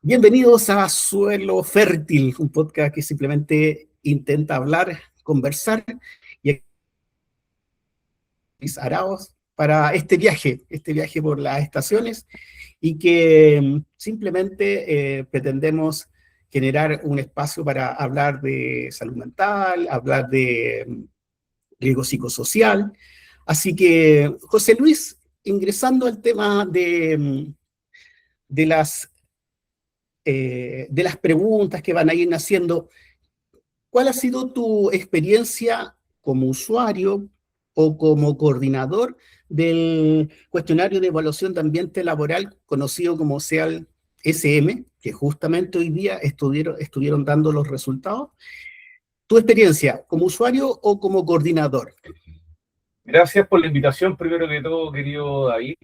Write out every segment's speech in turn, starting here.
Bienvenidos a Suelo Fértil, un podcast que simplemente intenta hablar, conversar y araos para este viaje por las estaciones y que simplemente pretendemos generar un espacio para hablar de salud mental, hablar de riesgo psicosocial. Así que, José Luis, ingresando al tema de las preguntas que van a ir naciendo, ¿cuál ha sido tu experiencia como usuario o como coordinador del cuestionario de evaluación de ambiente laboral conocido como SEAL-SM, que justamente hoy día estuvieron dando los resultados? ¿Tu experiencia como usuario o como coordinador? Gracias por la invitación, primero que todo, querido David.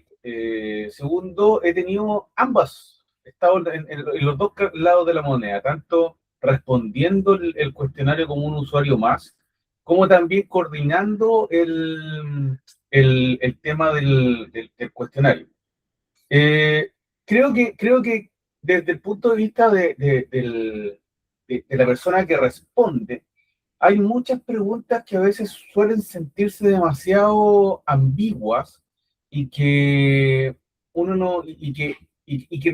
Segundo, he tenido ambas. He estado en los dos lados de la moneda, tanto respondiendo el cuestionario como un usuario más, como también coordinando el tema del cuestionario. Eh, creo que desde el punto de vista de la persona que responde, hay muchas preguntas que a veces suelen sentirse demasiado ambiguas y que uno no, y que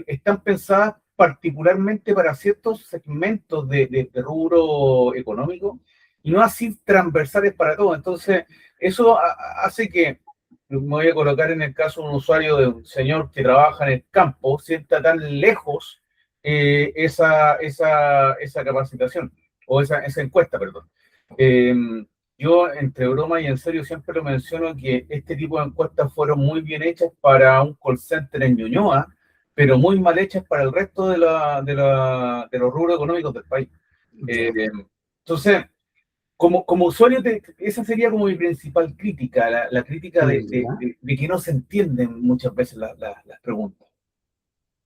están pensadas particularmente para ciertos segmentos de rubro económico y no así transversales para todos. Entonces, eso hace que, me voy a colocar en el caso de un usuario de un señor que trabaja en el campo, sienta tan lejos esa capacitación o esa encuesta, perdón. Eh, yo, entre broma y en serio, siempre lo menciono que este tipo de encuestas fueron muy bien hechas para un call center en Ñuñoa, pero muy mal hechas para el resto de los rubros económicos del país. Eh, entonces, como usuario, esa sería como mi principal crítica, la crítica de que no se entienden muchas veces las preguntas.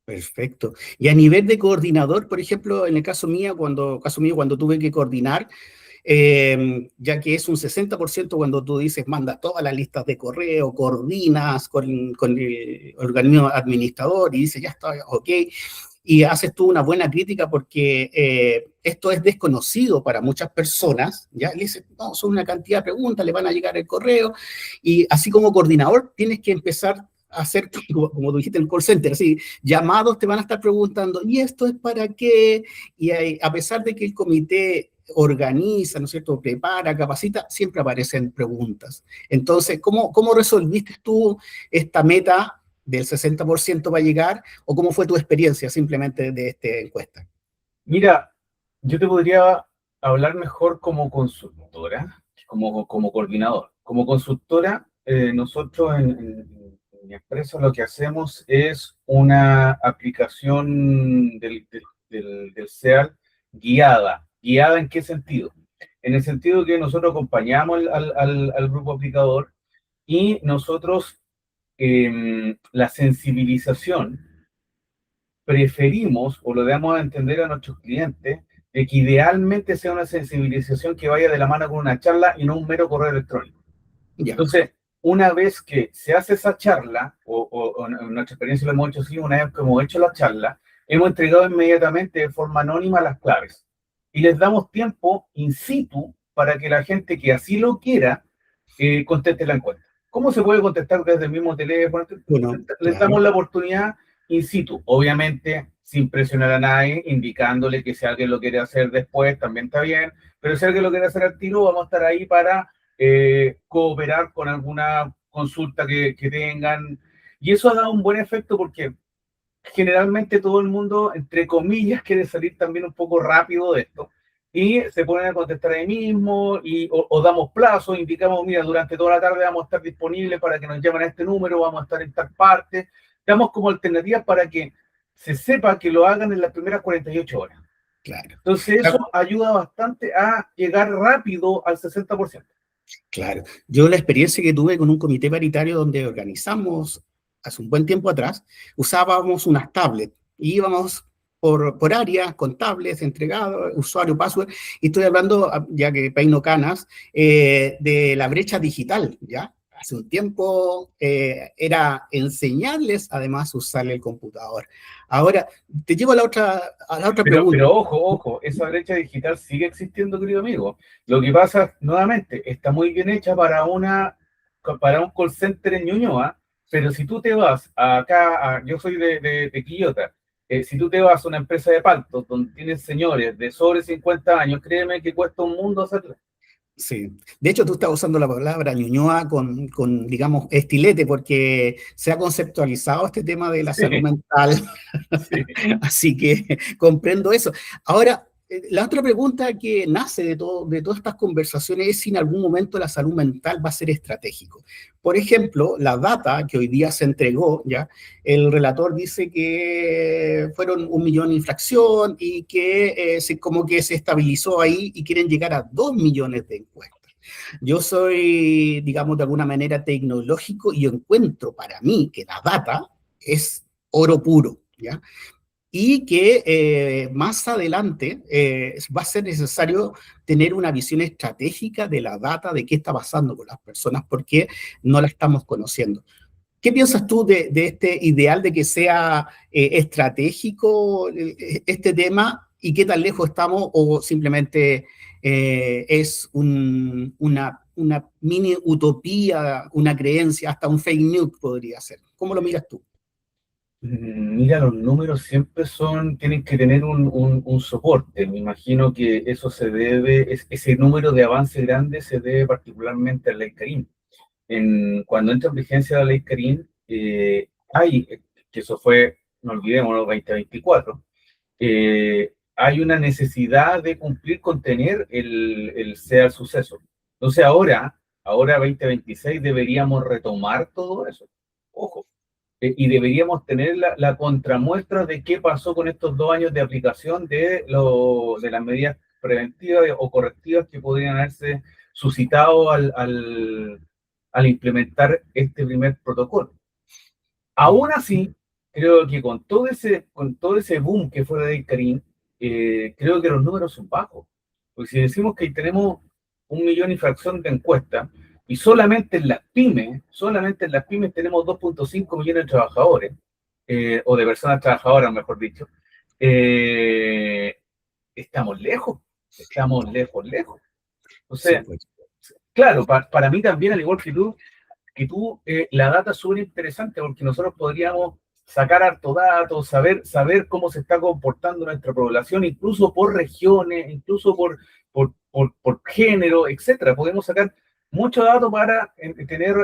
Perfecto. Y a nivel de coordinador, por ejemplo, en el caso mío, cuando tuve que coordinar, ya que es un 60% cuando tú dices, manda todas las listas de correo, coordinas con el organismo administrador y dices, ya está, ok, y haces tú una buena crítica porque esto es desconocido para muchas personas, ya, le dices, no, son una cantidad de preguntas, le van a llegar el correo, y así como coordinador tienes que empezar a hacer, como tú dijiste en el call center, así, llamados te van a estar preguntando, ¿y esto es para qué? Y a pesar de que el comité organiza, ¿no es cierto?, prepara, capacita, siempre aparecen preguntas. Entonces, ¿cómo resolviste tú esta meta del 60% va a llegar, o cómo fue tu experiencia simplemente de esta encuesta? Mira, yo te podría hablar mejor como consultora, como coordinador. Como consultora, nosotros en mi empresa lo que hacemos es una aplicación del SEAL guiada. ¿Guiada en qué sentido? En el sentido que nosotros acompañamos al grupo aplicador y nosotros la sensibilización preferimos o lo damos a entender a nuestros clientes de que idealmente sea una sensibilización que vaya de la mano con una charla y no un mero correo electrónico. Ya. Entonces, una vez que se hace esa charla, o en nuestra experiencia lo hemos hecho así, una vez que hemos hecho la charla, hemos entregado inmediatamente de forma anónima las claves y les damos tiempo in situ para que la gente que así lo quiera conteste la encuesta. ¿Cómo se puede contestar desde el mismo teléfono? Bueno, Les claro. damos la oportunidad in situ, obviamente sin presionar a nadie, indicándole que si alguien lo quiere hacer después también está bien, pero si alguien lo quiere hacer al tiro, vamos a estar ahí para cooperar con alguna consulta que tengan. Y eso ha dado un buen efecto porque generalmente todo el mundo, entre comillas, quiere salir también un poco rápido de esto. Y se ponen a contestar ahí mismo o damos plazos, indicamos, mira, durante toda la tarde vamos a estar disponibles para que nos llamen a este número, vamos a estar en tal parte. Damos como alternativas para que se sepa que lo hagan en las primeras 48 horas. Claro. Entonces eso ayuda bastante a llegar rápido al 60%. Claro. Yo la experiencia que tuve con un comité paritario donde organizamos hace un buen tiempo atrás, usábamos unas tablets y íbamos por áreas con tablets entregados, usuario, password, y estoy hablando, ya que peino canas, de la brecha digital, ¿ya? hace un tiempo era enseñarles además usar el computador. Ahora, te llevo a la otra pregunta. Pero ojo, esa brecha digital sigue existiendo, querido amigo. Lo que pasa, nuevamente, está muy bien hecha para un call center en Ñuñoa, pero si tú te vas acá, yo soy de Quillota, si tú te vas a una empresa de paltos donde tienes señores de sobre 50 años, créeme que cuesta un mundo hacerlo. Sí, de hecho tú estás usando la palabra Ñuñoa digamos, estilete, porque se ha conceptualizado este tema de la salud Sí, mental, sí. así que comprendo eso. Ahora, la otra pregunta que nace de todas estas conversaciones es si en algún momento la salud mental va a ser estratégico. Por ejemplo, la data que hoy día se entregó, ya, el relator dice que fueron 1 millón de infracción y que como que se estabilizó ahí y quieren llegar a 2 millones de encuestas. Yo soy, digamos, de alguna manera tecnológico y encuentro para mí que la data es oro puro, ¿ya? Y que más adelante va a ser necesario tener una visión estratégica de la data, de qué está pasando con las personas, porque no la estamos conociendo. ¿Qué piensas tú de este ideal de que sea estratégico este tema y qué tan lejos estamos o simplemente es una mini utopía, una creencia, hasta un fake news podría ser? ¿Cómo lo miras tú? Mira, los números siempre tienen que tener un soporte. Me imagino que eso se debe, ese número de avance grande se debe particularmente a la ley Carín. Cuando entra en vigencia la ley Carín, que eso fue, no olvidemos, 2024, hay una necesidad de cumplir con tener el sea el suceso. Entonces ahora 2026 deberíamos retomar todo eso. Ojo, y deberíamos tener la contramuestra de qué pasó con estos 2 años de aplicación de las medidas preventivas o correctivas que podrían haberse suscitado al implementar este primer protocolo. Aún así, creo que con todo ese boom que fue de Karim, creo que los números son bajos. Porque si decimos que tenemos 1 millón y fracción de encuestas, y solamente en las pymes tenemos 2,5 millones de trabajadores, o de personas trabajadoras, mejor dicho, eh, estamos lejos. Sí, Entonces, pues. claro, para mí también, al igual que tú, la data es súper interesante porque nosotros podríamos sacar harto datos, saber cómo se está comportando nuestra población, incluso por regiones, incluso por género, etcétera. Podemos sacar mucho dato para tener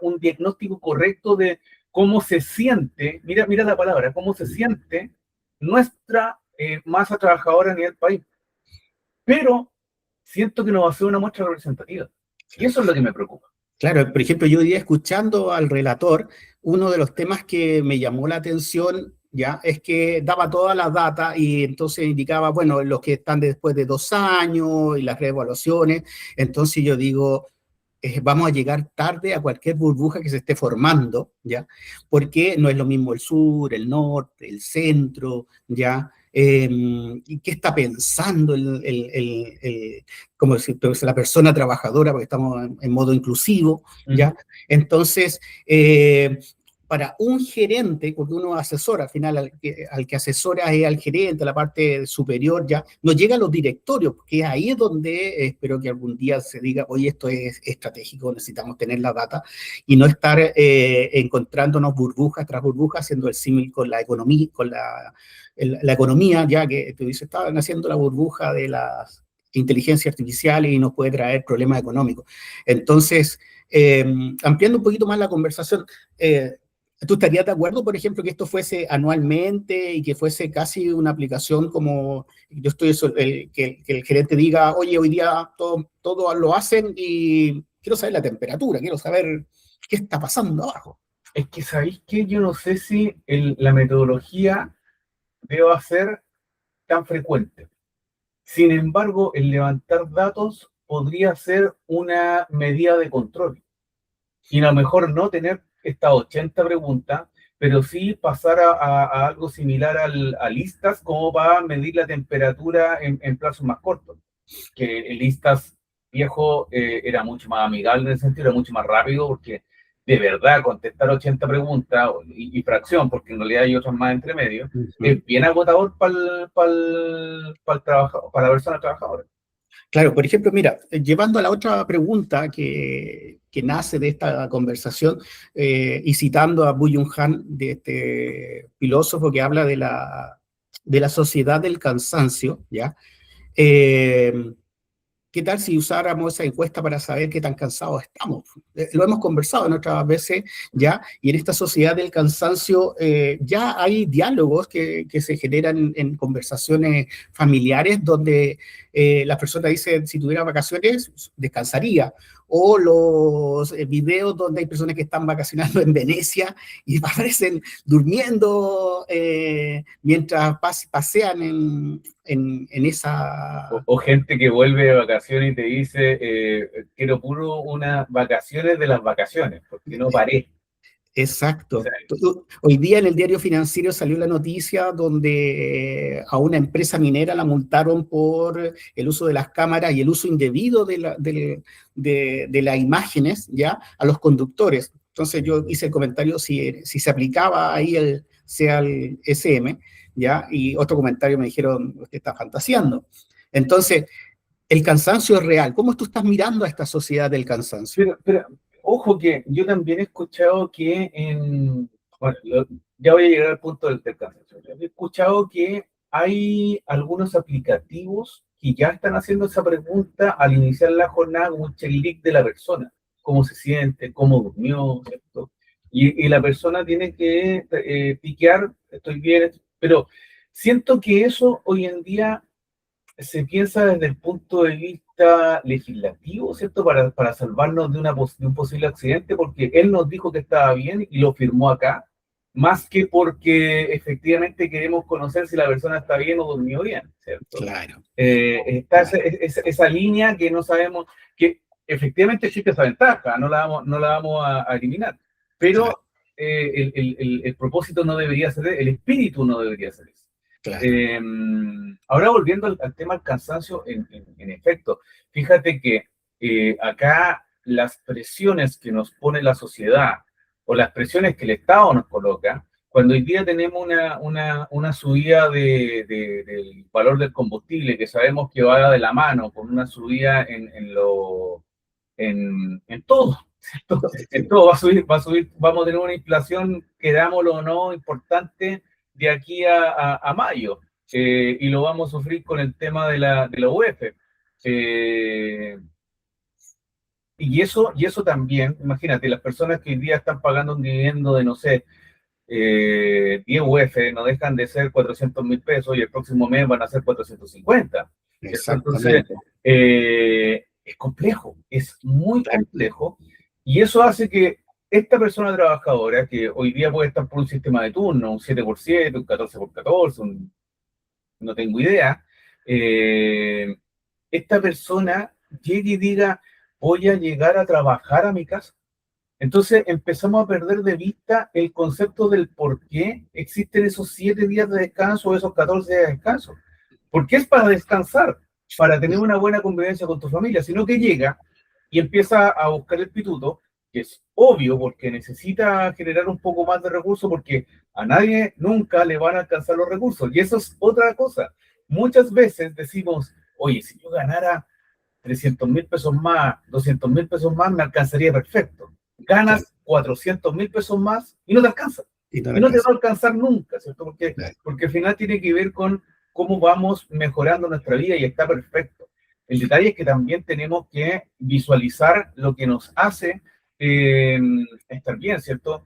un diagnóstico correcto de cómo se siente, mira la palabra, cómo se siente nuestra masa trabajadora a nivel país. Pero siento que no va a ser una muestra representativa. Y eso es lo que me preocupa. Claro, por ejemplo, yo iría escuchando al relator, uno de los temas que me llamó la atención, ya, es que daba todas las datas y entonces indicaba, bueno, los que están después de 2 años y las reevaluaciones. Entonces yo digo, vamos a llegar tarde a cualquier burbuja que se esté formando, ¿ya? Porque no es lo mismo el sur, el norte, el centro, ¿ya? ¿Y qué está pensando como si la persona trabajadora, porque estamos en modo inclusivo, ¿ya? Entonces, para un gerente, porque uno asesora, al final al que asesora es al gerente, a la parte superior, ya, nos llega a los directorios, que ahí es donde espero que algún día se diga, oye, esto es estratégico, necesitamos tener la data, y no estar encontrándonos burbujas tras burbujas, haciendo el símil con la economía, la economía, ya que tú dices, estaban haciendo la burbuja de las inteligencia artificial y nos puede traer problemas económicos. Entonces, ampliando un poquito más la conversación, ¿tú estarías de acuerdo, por ejemplo, que esto fuese anualmente y que fuese casi una aplicación como yo estoy, que el gerente diga, oye, hoy día todo lo hacen y quiero saber la temperatura, quiero saber qué está pasando abajo? Es que, ¿sabéis qué? Yo no sé si la metodología deba ser tan frecuente. Sin embargo, el levantar datos podría ser una medida de control. Y a lo mejor no tener estas 80 preguntas, pero sí pasar a algo similar a listas como para medir la temperatura en plazos más cortos. Que listas viejo era mucho más amigable en ese sentido, era mucho más rápido, porque de verdad contestar 80 preguntas y fracción, porque en realidad hay otras más entre medio, Ujú. es bien agotador para el trabajador, para la persona trabajadora. Claro, por ejemplo, mira, llevando a la otra pregunta que nace de esta conversación y citando a Byung Han, de este filósofo que habla de la sociedad del cansancio, ¿ya? Eh, ¿Qué tal si usáramos esa encuesta para saber qué tan cansados estamos? Lo hemos conversado en otras veces ya, y en esta sociedad del cansancio ya hay diálogos que se generan en conversaciones familiares donde las personas dicen, si tuviera vacaciones, descansaría. O los videos donde hay personas que están vacacionando en Venecia y aparecen durmiendo mientras pasean en esa. O gente que vuelve de vacaciones y te dice, quiero puro unas vacaciones de las vacaciones, porque no paré. O sea, Exacto. Hoy día en el diario financiero salió la noticia donde a una empresa minera la multaron por el uso de las cámaras y el uso indebido de las imágenes, ¿ya? A los conductores. Entonces yo hice el comentario si se aplicaba ahí sea el SM, ¿ya? Y otro comentario me dijeron, usted está fantaseando. Entonces, el cansancio es real. ¿Cómo tú estás mirando a esta sociedad del cansancio? pero, ojo que yo también he escuchado que bueno, ya voy a llegar al punto del cansancio. He escuchado que hay algunos aplicativos que ya están haciendo esa pregunta al iniciar la jornada, como un checklist de la persona, cómo se siente, cómo durmió, ¿cierto? Y la persona tiene que piquear, estoy bien, pero siento que eso hoy en día se piensa desde el punto de vista legislativo, ¿cierto? Para salvarnos de un posible accidente, porque él nos dijo que estaba bien y lo firmó acá, más que porque efectivamente queremos conocer si la persona está bien o durmió bien, ¿cierto? Claro, Está claro, esa línea que no sabemos, que efectivamente existe esa ventaja, no la vamos a eliminar, claro, pero el propósito no debería ser, el espíritu no debería ser eso. claro. Ahora volviendo al tema del cansancio, en efecto, fíjate que acá las presiones que nos pone la sociedad o las presiones que el Estado nos coloca, cuando hoy día tenemos una subida del valor del combustible, que sabemos que va de la mano con una subida en todo, ¿cierto? En todo va a subir, vamos a tener una inflación, querámoslo o no, importante de aquí a mayo, y lo vamos a sufrir con el tema de la UEF. Eh, y eso también, imagínate, las personas que hoy día están pagando un dividendo de, no sé, 10 UF no dejan de ser 400.000 pesos y el próximo mes van a ser 450, ¿cierto? Entonces, Exactamente. es complejo, es muy Claro. complejo, y eso hace que esta persona trabajadora, que hoy día puede estar por un sistema de turno, un 7x7, un 14x14, no tengo idea, eh, esta persona llegue y diga, voy a llegar a trabajar a mi casa. Entonces empezamos a perder de vista el concepto del por qué existen esos 7 días de descanso o esos 14 días de descanso. Porque es para descansar, para tener una buena convivencia con tu familia, sino que llega y empieza a buscar el pituto, que es obvio porque necesita generar un poco más de recursos, porque a nadie nunca le van a alcanzar los recursos. Y eso es otra cosa. Muchas veces decimos, oye, si yo ganara 300.000 pesos más, 200.000 pesos más, me alcanzaría perfecto. Claro. Ganas 400.000 pesos más y no te alcanza. Y no le Y no te va alcanza. a alcanzar nunca, ¿cierto? Claro. Porque al final tiene que ver con cómo vamos mejorando nuestra vida y está perfecto. El detalle es que también tenemos que visualizar lo que nos hace eh, estar bien, ¿cierto?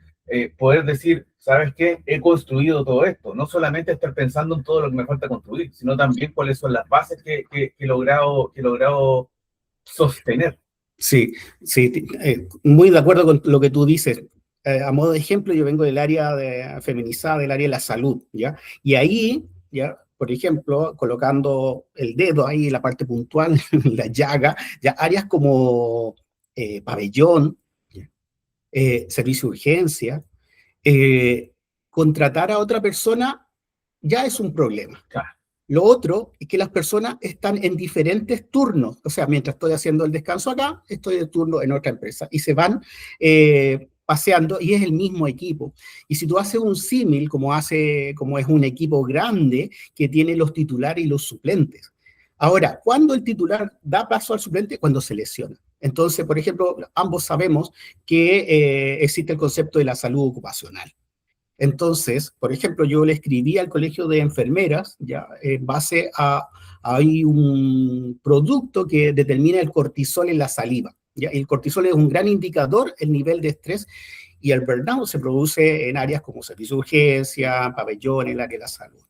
Poder decir, ¿sabes qué? He construido todo esto. No solamente estar pensando en todo lo que me falta construir, sino también cuáles son las bases que he logrado sostener. Sí, sí, muy de acuerdo con lo que tú dices. A modo de ejemplo, yo vengo del área feminizada, del área de la salud, ¿ya? Y ahí, ¿ya? Por ejemplo, colocando el dedo ahí en la parte puntual, la llaga, ya áreas como pabellón, ¿ya? Servicio de urgencia, eh, contratar a otra persona ya es un problema. Claro. Lo otro es que las personas están en diferentes turnos, o sea, mientras estoy haciendo el descanso acá, estoy de turno en otra empresa y se van paseando y es el mismo equipo. Y si tú haces un símil, como es un equipo grande que tiene los titulares y los suplentes. Ahora, ¿cuándo el titular da paso al suplente? Cuando se lesiona. Entonces, por ejemplo, ambos sabemos que existe el concepto de la salud ocupacional. Entonces, por ejemplo, yo le escribí al colegio de enfermeras, ya en base hay un producto que determina el cortisol en la saliva. ¿Ya? El cortisol es un gran indicador el nivel de estrés y el burnout se produce en áreas como servicio de urgencia, pabellón, el área de la salud.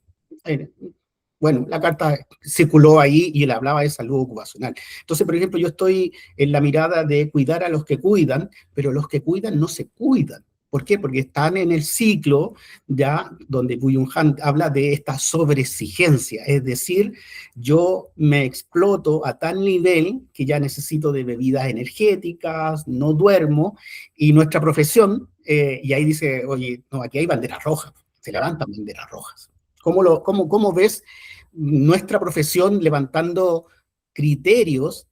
Bueno, la carta circuló ahí y él hablaba de salud ocupacional. Entonces, por ejemplo, yo estoy en la mirada de cuidar a los que cuidan, pero los que cuidan no se cuidan. ¿Por qué? Porque están en el ciclo ya donde Byung Han habla de esta sobreexigencia, es decir, yo me exploto a tal nivel que ya necesito de bebidas energéticas, no duermo, y nuestra profesión, y ahí dice, oye, no, aquí hay banderas rojas, se levantan banderas rojas. ¿Cómo ves nuestra profesión levantando criterios,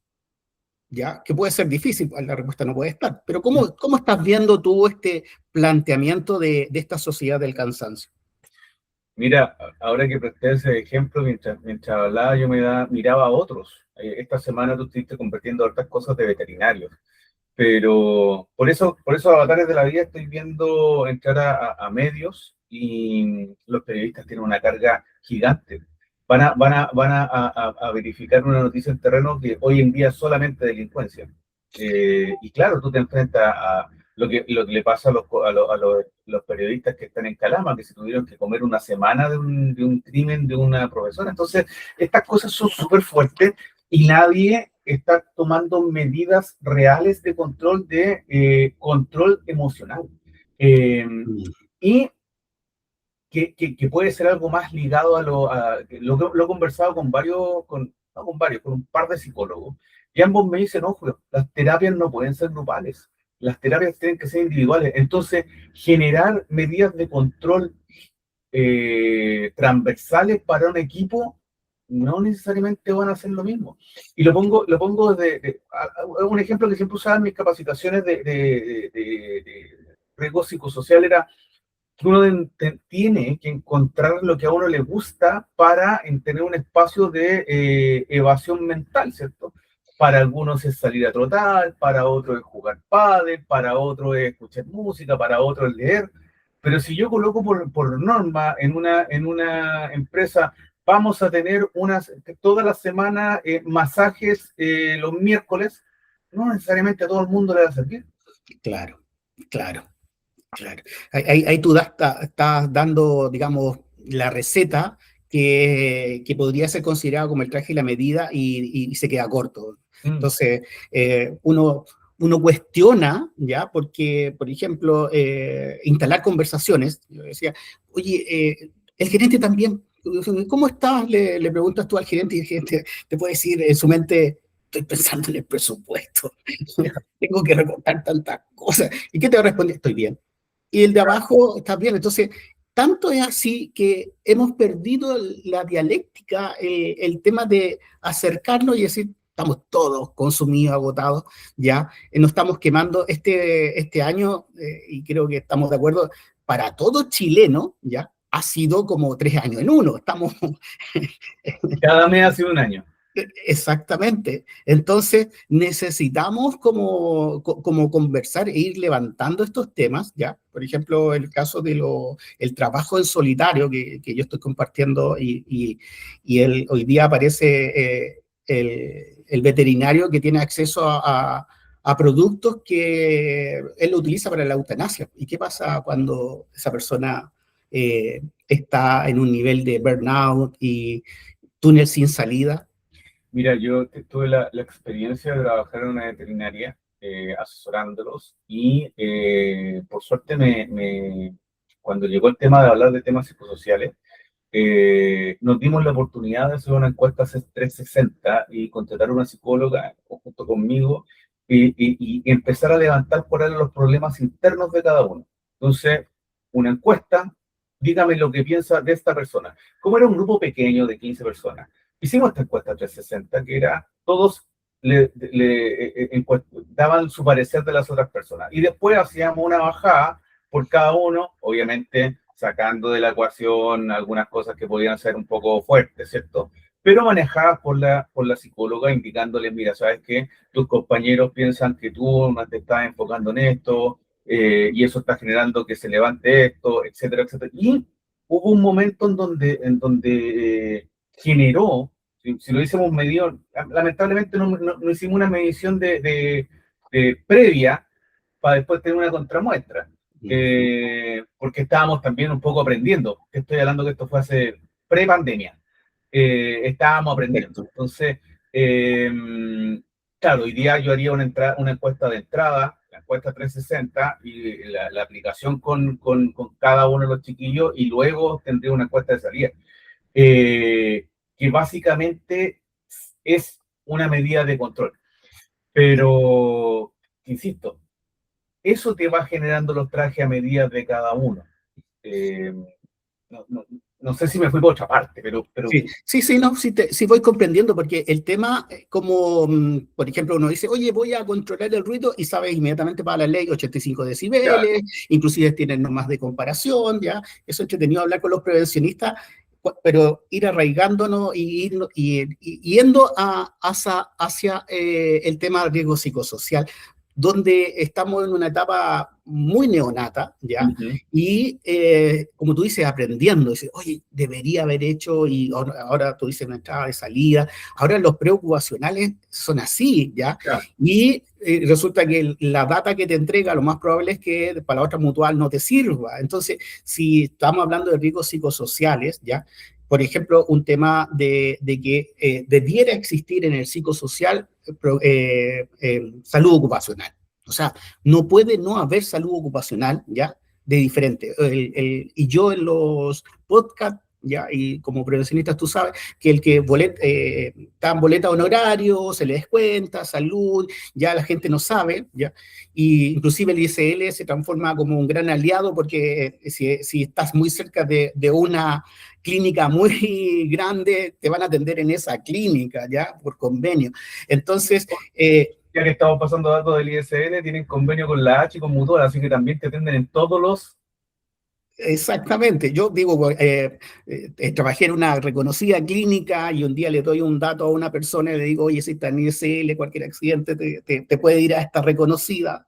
ya que puede ser difícil, la respuesta no puede estar, pero ¿cómo estás viendo tú este planteamiento de esta sociedad del cansancio? Mira, ahora que presté ese ejemplo, mientras hablaba, yo miraba a otros. Esta semana tú estuviste compartiendo hartas cosas de veterinarios, pero por eso Avatares de la Vida estoy viendo entrar a medios y los periodistas tienen una carga gigante. Van a verificar una noticia en terreno que hoy en día es solamente delincuencia. Y claro, tú te enfrentas a lo que le pasa a los periodistas que están en Calama, que se tuvieron que comer una semana de un crimen de una profesora. Entonces, estas cosas son súper fuertes y nadie está tomando medidas reales de control emocional. Eh, y que puede ser algo más ligado lo he conversado con un par de psicólogos, y ambos me dicen, ojo, las terapias no pueden ser grupales, las terapias tienen que ser individuales. Entonces, generar medidas de control transversales para un equipo no necesariamente van a hacer lo mismo. Y lo pongo un ejemplo que siempre usaba en mis capacitaciones de riesgo psicosocial era que uno tiene que encontrar lo que a uno le gusta para tener un espacio de evasión mental, ¿cierto? Para algunos es salir a trotar, para otros es jugar pádel, para otros es escuchar música, para otros es leer. Pero si yo coloco por norma en una empresa, vamos a tener toda la semana masajes los miércoles, no necesariamente a todo el mundo le va a servir. Claro, claro. Claro. Ahí tú estás dando, digamos, la receta que podría ser considerada como el traje y la medida y se queda corto. Entonces, uno cuestiona, ¿ya? Porque, por ejemplo, instalar conversaciones. Yo decía, oye, el gerente también, ¿cómo estás? Le preguntas tú al gerente y el gerente te puede decir en su mente, estoy pensando en el presupuesto, tengo que recortar tantas cosas. ¿Y qué te va a responder? Estoy bien. Y el de abajo está bien. Entonces, tanto es así que hemos perdido la dialéctica, el tema de acercarnos y decir, estamos todos consumidos, agotados, ya, nos estamos quemando este año, y creo que estamos de acuerdo, para todo chileno, ya, ha sido como 3 años en uno. Estamos Cada mes ha sido un año. Exactamente. Entonces, necesitamos como conversar e ir levantando estos temas, ¿ya? Por ejemplo, el caso de el trabajo en solitario que yo estoy compartiendo y hoy día aparece el veterinario que tiene acceso a productos que él lo utiliza para la eutanasia. ¿Y qué pasa cuando esa persona está en un nivel de burnout y túnel sin salida? Mira, yo tuve la experiencia de trabajar en una veterinaria asesorándolos y por suerte cuando llegó el tema de hablar de temas psicosociales, nos dimos la oportunidad de hacer una encuesta 360 y contratar a una psicóloga junto conmigo y empezar a levantar por ahí los problemas internos de cada uno. Entonces, una encuesta, dígame lo que piensa de esta persona. Como era un grupo pequeño de 15 personas, hicimos esta encuesta 360, que era todos daban su parecer de las otras personas. Y después hacíamos una bajada por cada uno, obviamente sacando de la ecuación algunas cosas que podían ser un poco fuertes, ¿cierto? Pero manejadas por la psicóloga, indicándole, mira, sabes que tus compañeros piensan que tú no te estás enfocando en esto, y eso está generando que se levante esto, etcétera, etcétera. Y hubo un momento en donde generó, si lo hicimos medido, lamentablemente no hicimos una medición de previa para después tener una contramuestra, porque estábamos también un poco aprendiendo. Te estoy hablando que esto fue hace pre-pandemia. Estábamos aprendiendo. Perfecto. Entonces, claro, hoy día yo haría una encuesta de entrada, la encuesta 360, y la aplicación con cada uno de los chiquillos, y luego tendría una encuesta de salida, que básicamente es una medida de control. Pero, insisto, eso te va generando los trajes a medida de cada uno. Eh, no, no, no sé si me fui por otra parte, pero Sí, no, sí voy comprendiendo, porque el tema, como, por ejemplo, uno dice, oye, voy a controlar el ruido y sabes inmediatamente para la ley 85 claro, decibeles, inclusive tienen normas de comparación, ¿ya? Eso es entretenido hablar con los prevencionistas, pero ir arraigándonos y yendo hacia el tema del riesgo psicosocial, donde estamos en una etapa muy neonata, ¿ya? uh-huh, Y como tú dices, aprendiendo, dices, oye, debería haber hecho, y ahora tú dices una entrada de salida, ahora los preocupacionales son así, ¿ya? claro. Y resulta que la data que te entrega, lo más probable es que para la otra mutual no te sirva. Entonces, si estamos hablando de riesgos psicosociales, ¿ya? Por ejemplo, un tema de que debiera existir en el psicosocial salud ocupacional. O sea, no puede no haber salud ocupacional, ¿ya? De diferente. Y yo en los podcasts, ¿ya? Y como prevencionistas tú sabes que el que dan boleta honorario, se le descuenta, salud, ya la gente no sabe, ¿ya? Y inclusive el ISL se transforma como un gran aliado porque si estás muy cerca de una clínica muy grande, te van a atender en esa clínica, ¿ya? Por convenio. Entonces, Ya que estamos pasando datos del ISN, tienen convenio con la H y con Mutual, así que también te atienden en todos los... exactamente. Yo digo, trabajé en una reconocida clínica y un día le doy un dato a una persona y le digo, oye, si está en ISL, cualquier accidente te puede ir a esta reconocida.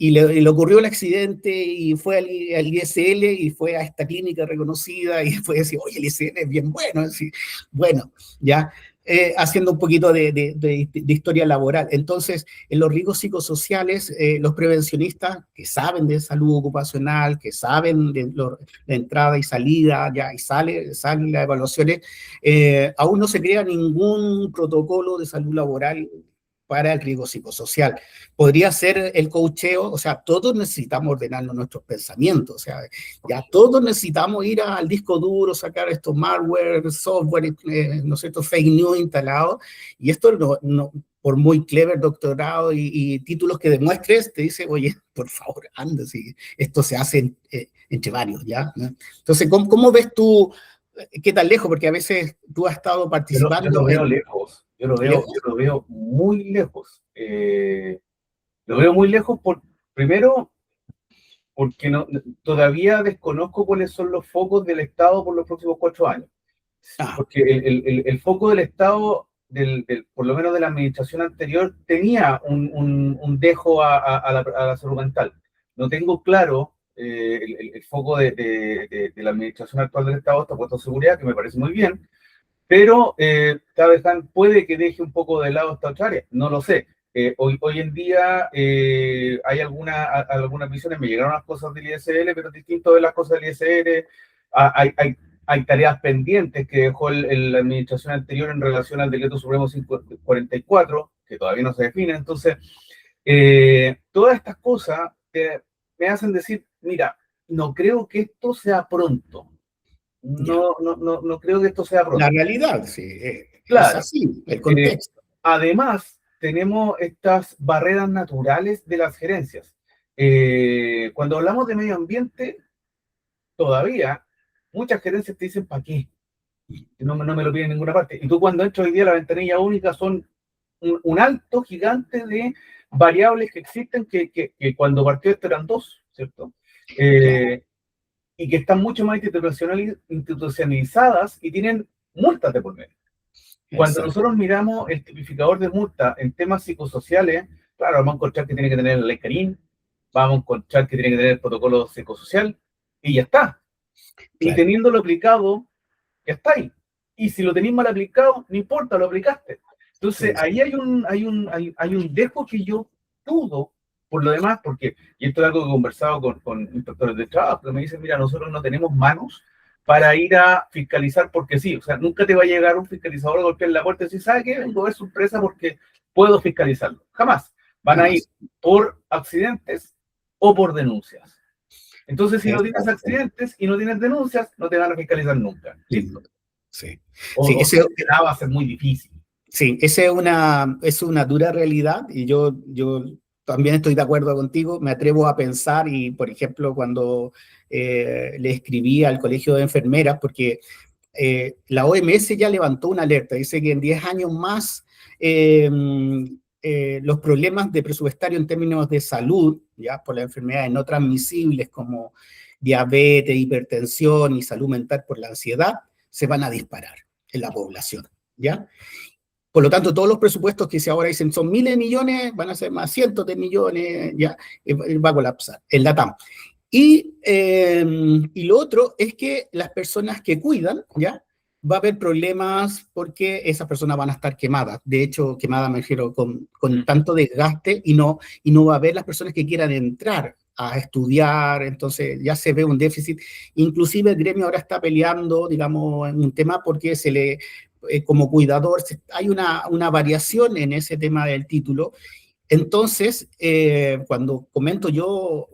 Y le ocurrió el accidente y fue al ISL y fue a esta clínica reconocida y fue decir, oye, el ISL es bien bueno. Así, bueno, ya haciendo un poquito de historia laboral. Entonces, en los riesgos psicosociales, los prevencionistas que saben de salud ocupacional, que saben de entrada y salida, ya, y salen las evaluaciones, aún no se crea ningún protocolo de salud laboral para el riesgo psicosocial. Podría ser el coacheo, o sea, todos necesitamos ordenarnos nuestros pensamientos, o sea, ya todos necesitamos ir al disco duro, sacar estos malware, software, ¿no es cierto?, fake news instalados, y esto por muy clever doctorado y títulos que demuestres, te dice, oye, por favor, anda, si esto se hace entre varios, ¿ya? ¿No? Entonces, ¿cómo ves tú, qué tan lejos? Porque a veces tú has estado Yo lo participando veo en... lejos, yo ¿Lejos? lo veo muy lejos. Lo veo muy lejos primero porque todavía desconozco cuáles son los focos del Estado por los próximos 4 años. Ah, Porque el foco del Estado, por lo menos de la administración anterior, tenía un dejo a la salud mental. No tengo claro el foco de la administración actual del Estado, está puesto en seguridad, que me parece muy bien, pero puede que deje un poco de lado esta otra área, no lo sé. Hoy en día hay algunas visiones, me llegaron las cosas del ISL, pero es distinto de las cosas del ISL. Ah, hay tareas pendientes que dejó la administración anterior en relación al decreto supremo 544, que todavía no se define. Entonces, todas estas cosas me hacen decir, mira, no creo que esto sea pronto. ya. No creo que esto sea La pronto. realidad, sí, es Claro. así, el Eh, contexto. Además, tenemos estas barreras naturales de las gerencias. Cuando hablamos de medio ambiente, todavía muchas gerencias te dicen, ¿para qué? No, no me lo piden en ninguna parte. Y tú cuando entras hoy día a la ventanilla única son un alto gigante de variables que existen que cuando partió esto eran dos, ¿cierto? Claro, Y que están mucho más institucionalizadas y tienen multas de por medio. Cuando exacto. nosotros miramos el tipificador de multa en temas psicosociales, claro, vamos a encontrar que tiene que tener la ley Carín, vamos a encontrar que tiene que tener el protocolo psicosocial, y ya está. Y Claro, teniéndolo aplicado, ya está ahí. Y si lo tenéis mal aplicado, no importa, lo aplicaste. Entonces, ahí hay un dejo que yo dudo, por lo demás, porque, y esto es algo que he conversado con inspectores de trabajo, que me dicen, mira, nosotros no tenemos manos para ir a fiscalizar porque sí, o sea, nunca te va a llegar un fiscalizador a golpear la puerta y decir, ¿sabe qué? Vengo a ver su empresa porque puedo fiscalizarlo. Jamás. Van a ir jamás. por accidentes o por denuncias. Entonces, si no tienes Exacto. accidentes y no tienes denuncias, no te van a fiscalizar nunca. Listo. Sí, O, sí, o si te da, va a ser muy difícil. sí, esa es una dura realidad y yo también estoy de acuerdo contigo. Me atrevo a pensar y, por ejemplo, cuando le escribí al Colegio de Enfermeras, porque la OMS ya levantó una alerta, dice que en 10 años más eh, los problemas de presupuestario en términos de salud, ya por las enfermedades no transmisibles como diabetes, hipertensión y salud mental por la ansiedad, se van a disparar en la población, ¿ya? Por lo tanto, todos los presupuestos que se ahora dicen son miles de millones, van a ser más cientos de millones, ya, va a colapsar en la TAM. Y lo otro es que las personas que cuidan, ¿ya? Va a haber problemas porque esas personas van a estar quemadas. De hecho, quemadas me refiero con tanto desgaste y no va a haber las personas que quieran entrar a estudiar, entonces ya se ve un déficit. Inclusive el gremio ahora está peleando, digamos, en un tema porque como cuidador, hay una variación en ese tema del título. Entonces, cuando comento yo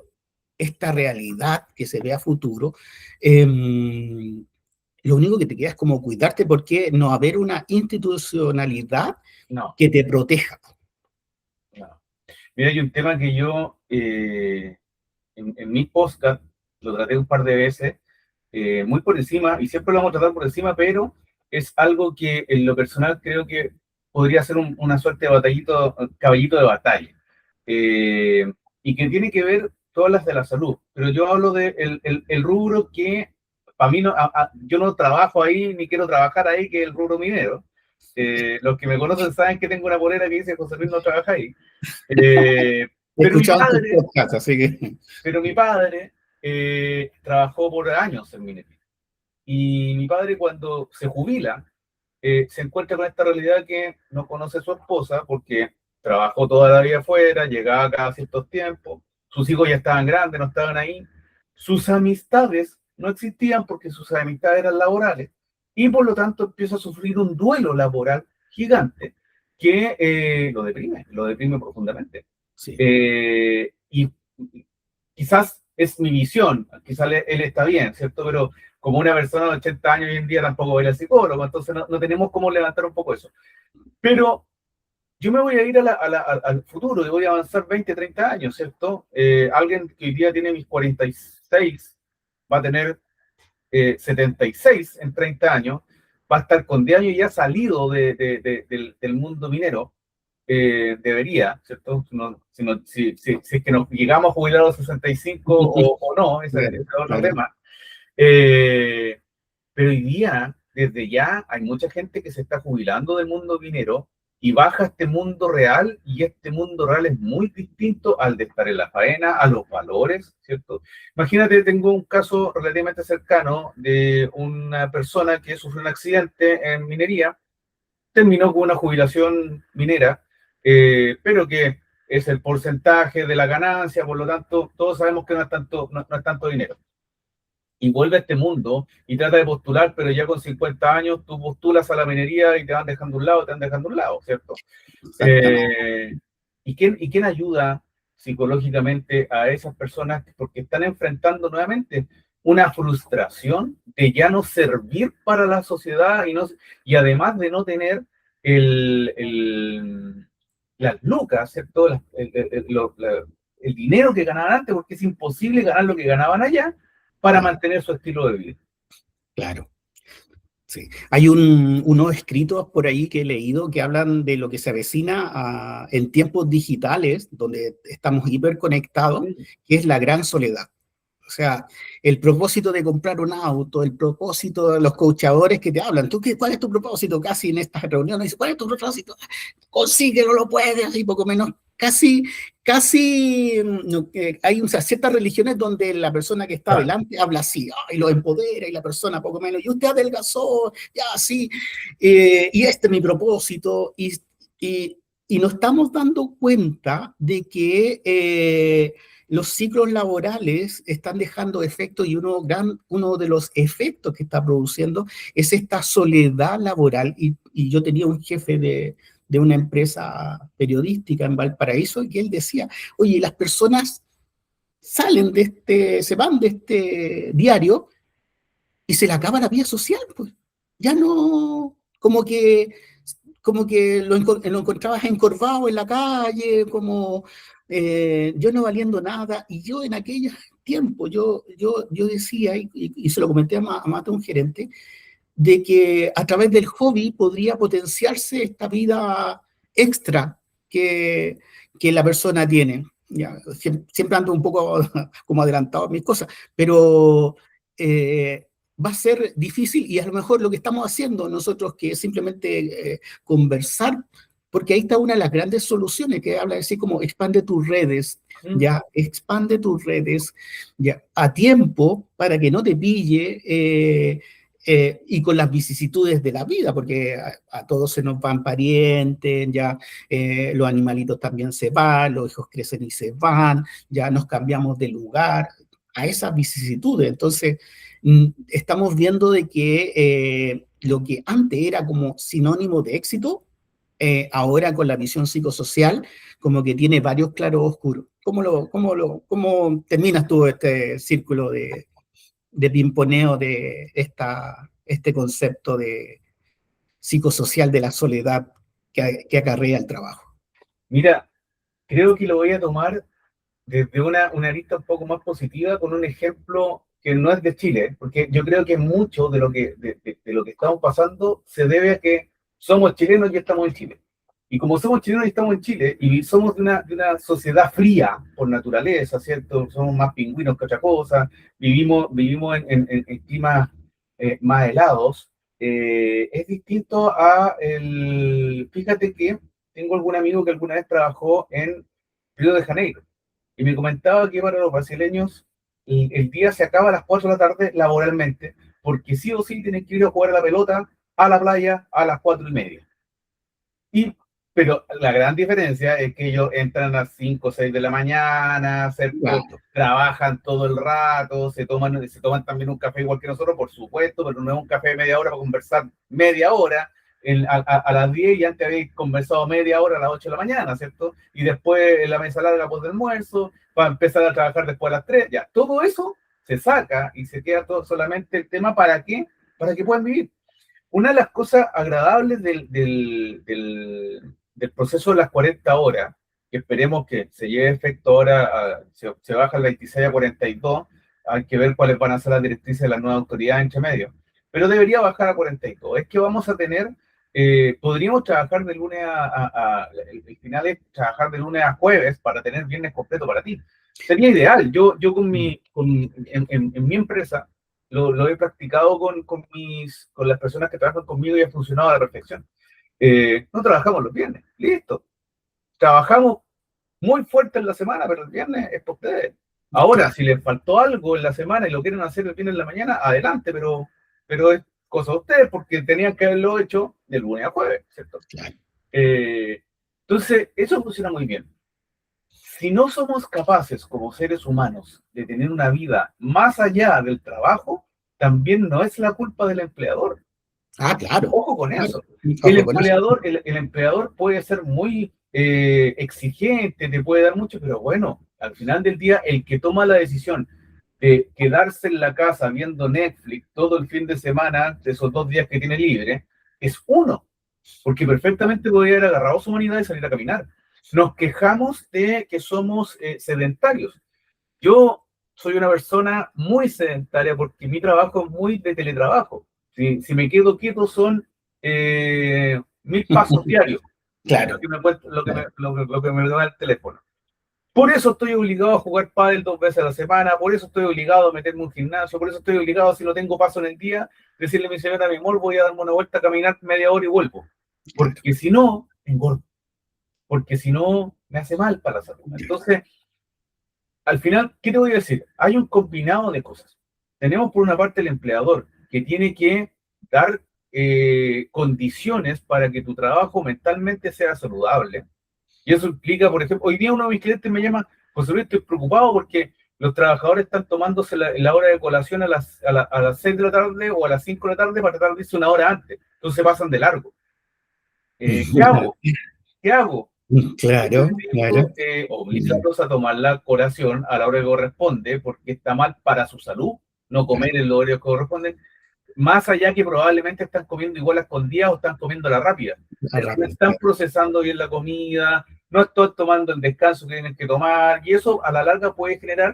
esta realidad que se ve a futuro, eh, lo único que te queda es como cuidarte porque no haber una institucionalidad No, que te proteja. no. Mira, hay un tema que yo en mi podcast lo traté un par de veces, muy por encima, y siempre lo vamos a tratar por encima, pero es algo que en lo personal creo que podría ser una suerte de batallito, caballito de batalla. Eh, y que tiene que ver todas las de la salud. Pero yo hablo de el rubro que, para mí, no, yo no trabajo ahí ni quiero trabajar ahí, que es el rubro minero. Los que me conocen saben que tengo una polera que dice José Luis no trabaja ahí. Eh, He pero mi escuchado en tus padre, podcasts, así que pero mi padre trabajó por años en minería. Y mi padre cuando se jubila, se encuentra con esta realidad que no conoce a su esposa porque trabajó toda la vida afuera, llegaba cada ciertos tiempos, sus hijos ya estaban grandes, no estaban ahí, sus amistades no existían porque sus amistades eran laborales y por lo tanto empieza a sufrir un duelo laboral gigante que lo deprime profundamente. sí. Y quizás es mi visión, quizás él está bien, ¿cierto? Pero como una persona de 80 años hoy en día tampoco va a ir al psicólogo, entonces no tenemos cómo levantar un poco eso. Pero yo me voy a ir al futuro y voy a avanzar 20, 30 años, ¿cierto? Alguien que hoy día tiene mis 46 va a tener 76 en 30 años, va a estar con 10 años ya salido del mundo minero, debería, ¿cierto? Si es que nos llegamos a jubilar a los 65 o no, ese Claro, es otro claro. tema. Pero hoy día, desde ya, hay mucha gente que se está jubilando del mundo minero y baja a este mundo real, y este mundo real es muy distinto al de estar en la faena, a los valores, ¿cierto? Imagínate, tengo un caso relativamente cercano de una persona que sufrió un accidente en minería, terminó con una jubilación minera, pero que es el porcentaje de la ganancia, por lo tanto, todos sabemos que no es tanto, no es tanto dinero y vuelve a este mundo y trata de postular, pero ya con 50 años tú postulas a la minería y te van dejando un lado, te van dejando un lado, ¿cierto? Exactamente. Eh, ¿Y quién ayuda psicológicamente a esas personas? Porque están enfrentando nuevamente una frustración de ya no servir para la sociedad y además de no tener las lucas, ¿cierto? El dinero que ganaban antes, porque es imposible ganar lo que ganaban allá para mantener su estilo de vida. Claro. Sí. Hay unos escritos por ahí que he leído que hablan de lo que se avecina en tiempos digitales, donde estamos hiperconectados, que es la gran soledad. O sea, el propósito de comprar un auto, el propósito de los coachadores que te hablan. ¿Cuál es tu propósito? Casi en estas reuniones, dice, ¿cuál es tu propósito? Consigue, no lo puedes, y poco menos. Casi hay ciertas religiones donde la persona que está Claro. delante habla así, y lo empodera, y la persona poco menos, y usted adelgazó, ya así, y este es mi propósito, y, y nos estamos dando cuenta de que los ciclos laborales están dejando efectos y uno de los efectos que está produciendo es esta soledad laboral. Y yo tenía un jefe de una empresa periodística en Valparaíso y que él decía, oye, las personas se van de este diario y se le acaba la vida social, pues. Ya no, como que lo encontrabas encorvado en la calle, como yo no valiendo nada. Y yo en aquellos tiempos, yo decía, y se lo comenté a más de un gerente, de que a través del hobby podría potenciarse esta vida extra que la persona tiene. Ya, siempre ando un poco como adelantado a mis cosas, pero va a ser difícil y a lo mejor lo que estamos haciendo nosotros que es simplemente conversar, porque ahí está una de las grandes soluciones que habla así como expande tus redes, ya, expande tus redes ya, a tiempo para que no te pille y con las vicisitudes de la vida, porque a todos se nos van parientes, ya los animalitos también se van, los hijos crecen y se van, ya nos cambiamos de lugar, a esas vicisitudes. Entonces, estamos viendo de que lo que antes era como sinónimo de éxito, ahora con la visión psicosocial, como que tiene varios claros oscuros. ¿Cómo terminas tú este círculo de pimponeo de este concepto de psicosocial de la soledad que acarrea el trabajo? Mira, creo que lo voy a tomar desde una lista un poco más positiva con un ejemplo que no es de Chile, porque yo creo que mucho de lo que estamos pasando se debe a que somos chilenos y estamos en Chile. Y como somos chilenos y estamos en Chile, y somos de una sociedad fría por naturaleza, ¿cierto? Somos más pingüinos que otra cosa, vivimos en climas más helados, es distinto Fíjate que tengo algún amigo que alguna vez trabajó en Río de Janeiro, y me comentaba que para los brasileños el día se acaba a las 4 de la tarde laboralmente, porque sí o sí tienen que ir a jugar a la pelota a la playa a las 4:30. Y, pero la gran diferencia es que ellos entran a las 5 o 6 de la mañana, ¿cierto? Claro, Trabajan todo el rato, se toman también un café igual que nosotros, por supuesto, pero no es un café de media hora para conversar media hora. A las 10 y antes habéis conversado media hora a las 8 de la mañana, ¿cierto? Y después en la mesa larga post del almuerzo, para empezar a trabajar después a las 3, ya. Todo eso se saca y se queda todo solamente el tema ¿para qué? Para que puedan vivir. Una de las cosas agradables del proceso de las 40 horas, que esperemos que se lleve efecto ahora, se baja el 26 a 42, hay que ver cuáles van a ser las directrices de la nueva autoridad entre medio, pero debería bajar a 42. Es que vamos a tener, podríamos trabajar de lunes el final es trabajar de lunes a jueves para tener viernes completo para ti. Sería ideal. Yo en mi empresa, lo he practicado con las personas que trabajan conmigo y ha funcionado a la perfección. No trabajamos los viernes, listo. Trabajamos muy fuerte en la semana, pero el viernes es por ustedes. Ahora, claro, si les faltó algo en la semana y lo quieren hacer el viernes en la mañana, adelante, pero es cosa de ustedes porque tenían que haberlo hecho de lunes a jueves, ¿cierto? claro. Eh, entonces, eso funciona muy bien. Si no somos capaces como seres humanos de tener una vida más allá del trabajo, también no es la culpa del empleador. Ah, claro, Ojo con claro. eso. El Ojo con eso. empleador, el empleador puede ser muy exigente, te puede dar mucho, pero bueno, al final del día, el que toma la decisión de quedarse en la casa viendo Netflix todo el fin de semana, de esos 2 días que tiene libre, es uno, porque perfectamente podría haber agarrado su humanidad y salir a caminar. Nos quejamos de que somos sedentarios. Yo soy una persona muy sedentaria porque mi trabajo es muy de teletrabajo. Si me quedo quieto son 1000 pasos diarios, lo Claro, que me, cuesta- claro, lo que me da el teléfono. Por eso estoy obligado a jugar pádel 2 veces a la semana, por eso estoy obligado a meterme en un gimnasio, por eso estoy obligado, si no tengo paso en el día, decirle a mi señora, mi amor, voy a darme una vuelta a caminar media hora y vuelvo. claro. Porque si no, engordo. Porque si no, me hace mal para la salud. Entonces, al final, ¿qué te voy a decir? Hay un combinado de cosas. Tenemos por una parte el empleador, que tiene que dar condiciones para que tu trabajo mentalmente sea saludable. Y eso implica, por ejemplo, hoy día uno de mis clientes me llama, José Luis, estoy preocupado porque los trabajadores están tomándose la hora de colación a las 6 de la tarde o a las 5 de la tarde para tratar de irse una hora antes. Entonces pasan de largo. ¿Qué hago? ¿Qué hago? Yo Claro, claro. invito, obligarlos a tomar la colación a la hora que corresponde, porque está mal para su salud no comer en los horarios que corresponden, más allá que probablemente están comiendo igual a escondidas o están comiendo la rápida, pero no Rápido, están claro. procesando bien la comida, no están tomando el descanso que tienen que tomar, y eso a la larga puede generar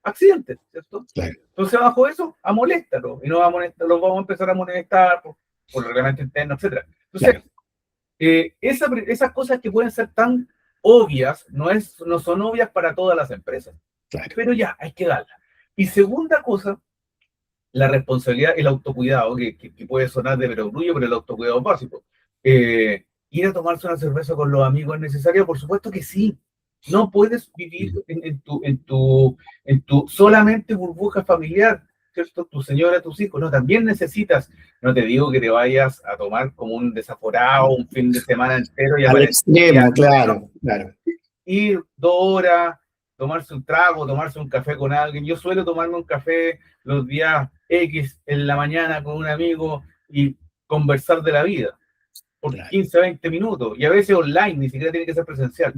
accidentes, ¿cierto? Claro, Entonces, bajo eso, amoléstalo, y no vamos los vamos a empezar a molestar por el reglamento interno, etcétera. Entonces, claro, esas cosas que pueden ser tan obvias, no son obvias para todas las empresas, claro. pero ya, hay que darla. Y segunda cosa, la responsabilidad, el autocuidado, que puede sonar de perogrullo, pero el autocuidado es básico. Ir a tomarse una cerveza con los amigos es necesario, por supuesto que sí. No puedes vivir en tu solamente burbuja familiar, ¿cierto? Tu señora, tus hijos, no, también necesitas, no te digo que te vayas a tomar como un desaforado un fin de semana entero y Al aparecer extremo, claro, claro. ir 2 horas, tomarse un trago, tomarse un café con alguien. Yo suelo tomarme un café los días X en la mañana con un amigo y conversar de la vida por Claro. 15 20 minutos y a veces online, ni siquiera tiene que ser presencial.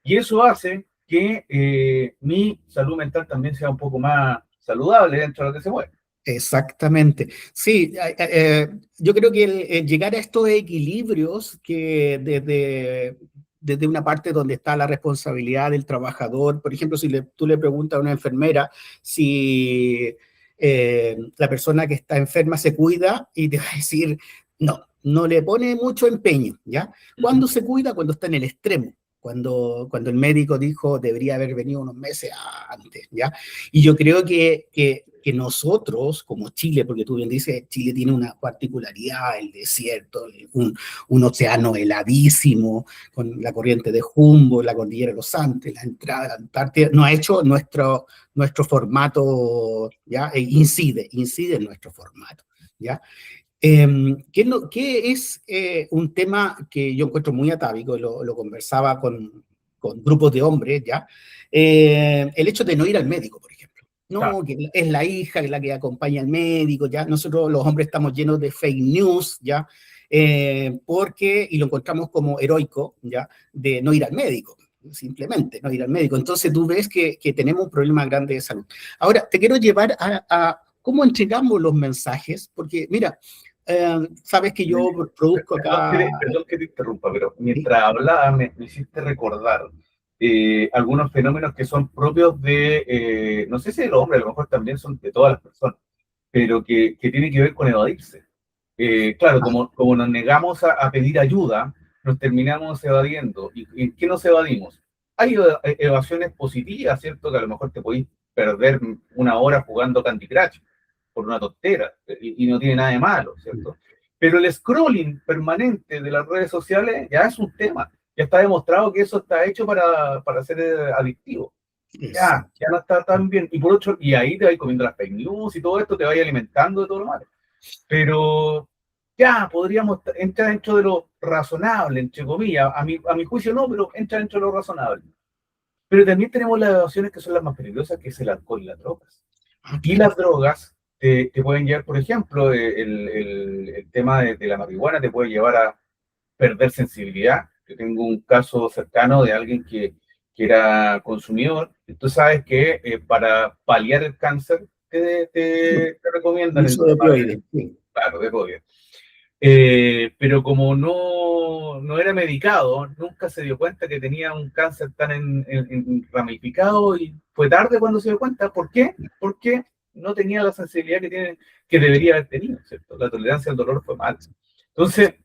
Y eso hace que mi salud mental también sea un poco más saludable dentro de lo que se mueve. Exactamente. Sí, yo creo que el llegar a estos equilibrios que desde una parte donde está la responsabilidad del trabajador, por ejemplo, si tú le preguntas a una enfermera si la persona que está enferma se cuida y te va a decir, no, no le pone mucho empeño, ¿ya? ¿Cuándo se cuida? Cuando está en el extremo. Cuando el médico dijo debería haber venido unos meses antes, ¿ya? Y yo creo que nosotros, como Chile, porque tú bien dices, Chile tiene una particularidad, el desierto, un océano heladísimo, con la corriente de Humboldt, la cordillera de los Andes, la entrada de la Antártida, no ha hecho nuestro formato, ¿ya? Incide en nuestro formato, ¿ya? ¿Qué es un tema que yo encuentro muy atávico, lo conversaba con grupos de hombres, ¿ya? El hecho de no ir al médico, por ejemplo. Claro. No, que es la hija la que acompaña al médico, ¿ya? Nosotros los hombres estamos llenos de fake news, ¿ya? Y lo encontramos como heroico, ¿ya? De no ir al médico, simplemente no ir al médico. Entonces tú ves que tenemos un problema grande de salud. Ahora, te quiero llevar a cómo entregamos los mensajes, porque mira, sabes que yo produzco acá. Perdón que te interrumpa, pero mientras hablaba me hiciste recordar algunos fenómenos que son propios no sé si de los hombres, a lo mejor también son de todas las personas, pero que tienen que ver con evadirse. Claro, como nos negamos a pedir ayuda, nos terminamos evadiendo. ¿Y en qué nos evadimos? Hay evasiones positivas, ¿cierto? Que a lo mejor te podéis perder una hora jugando Candy Crush por una tontera y no tiene nada de malo, ¿cierto? Pero el scrolling permanente de las redes sociales ya es un tema. Ya está demostrado que eso está hecho para ser adictivo. Ya no está tan bien. Y por otro, y ahí te vas comiendo las fake news y todo esto, te vas alimentando de todo lo malo. Pero ya podríamos entrar dentro de lo razonable, entre comillas. A mi juicio no, pero entra dentro de lo razonable. Pero también tenemos las adicciones que son las más peligrosas, que es el alcohol y las drogas. Y Claro. las drogas te pueden llevar, por ejemplo, el tema de la marihuana te puede llevar a perder sensibilidad. Yo tengo un caso cercano de alguien que era consumidor. Tú sabes que para paliar el cáncer te recomiendan el Uso de tema opioides, sí. claro, de podio. Pero como no era medicado, nunca se dio cuenta que tenía un cáncer tan ramificado y fue tarde cuando se dio cuenta. ¿Por qué? Porque no tenía la sensibilidad que debería haber tenido, ¿cierto? La tolerancia al dolor fue mal. Entonces,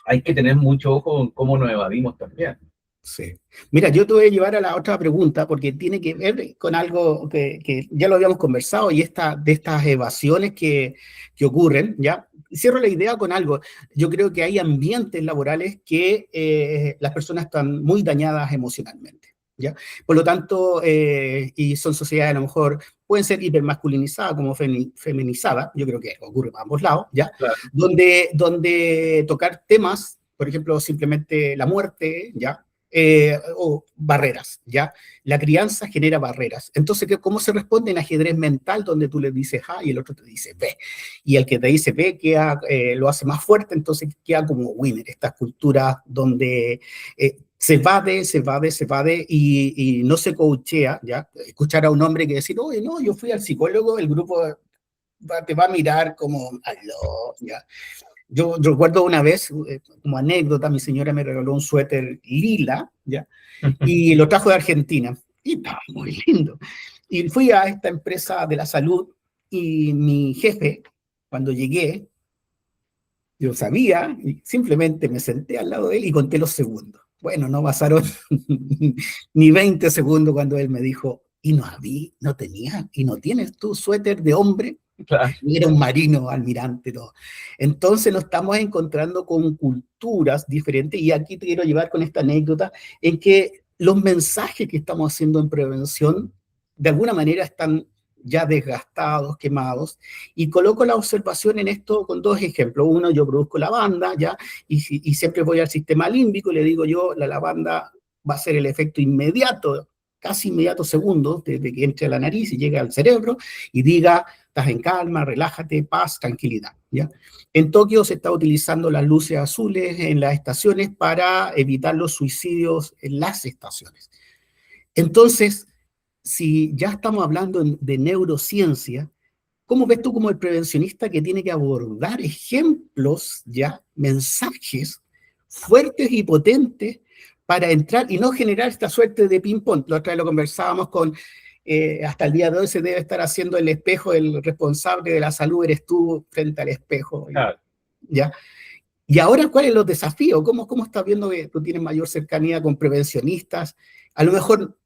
hay que tener mucho ojo en cómo nos evadimos también. Sí. Mira, yo te voy a llevar a la otra pregunta porque tiene que ver con algo que ya lo habíamos conversado y de estas evasiones que ocurren, ¿ya? Cierro la idea con algo. Yo creo que hay ambientes laborales que las personas están muy dañadas emocionalmente, ¿ya? Por lo tanto, y son sociedades a lo mejor pueden ser hipermasculinizadas como feminizadas, yo creo que ocurre a ambos lados, ¿ya? Claro. Donde tocar temas, por ejemplo, simplemente la muerte, ¿ya? O barreras, ¿ya? La crianza genera barreras. Entonces, ¿cómo se responde en ajedrez mental donde tú le dices A y el otro te dice B? Y el que te dice B lo hace más fuerte, entonces queda como winner. Estas culturas donde se evade y no se coachea, ¿ya? Escuchar a un hombre que decir, oye, no, yo fui al psicólogo, el grupo te va a mirar como, aló, ¿ya? Yo recuerdo una vez, como anécdota, mi señora me regaló un suéter lila, ¿ya? Y lo trajo de Argentina. Y estaba muy lindo. Y fui a esta empresa de la salud y mi jefe, cuando llegué, yo sabía, y simplemente me senté al lado de él y conté los segundos. Bueno, no pasaron ni 20 segundos cuando él me dijo, y no tenía, y no tienes tu suéter de hombre. Claro. Y era un marino almirante, todo. Entonces nos estamos encontrando con culturas diferentes y aquí te quiero llevar con esta anécdota en que los mensajes que estamos haciendo en prevención de alguna manera están ya desgastados, quemados, y coloco la observación en esto con dos ejemplos. Uno, yo produzco lavanda, ¿ya? Y siempre voy al sistema límbico y le digo yo, la lavanda va a ser el efecto inmediato, casi inmediato segundos, desde que entre a la nariz y llega al cerebro, y diga, estás en calma, relájate, paz, tranquilidad, ¿ya? En Tokio se está utilizando las luces azules en las estaciones para evitar los suicidios en las estaciones. Entonces, si ya estamos hablando de neurociencia, ¿cómo ves tú como el prevencionista que tiene que abordar ejemplos, ya, mensajes fuertes y potentes para entrar y no generar esta suerte de ping-pong? La otra vez lo conversábamos con, hasta el día de hoy se debe estar haciendo el espejo, el responsable de la salud eres tú frente al espejo, Claro. ¿ya? Y ahora, ¿cuáles son los desafíos? ¿Cómo estás viendo que tú tienes mayor cercanía con prevencionistas? A lo mejor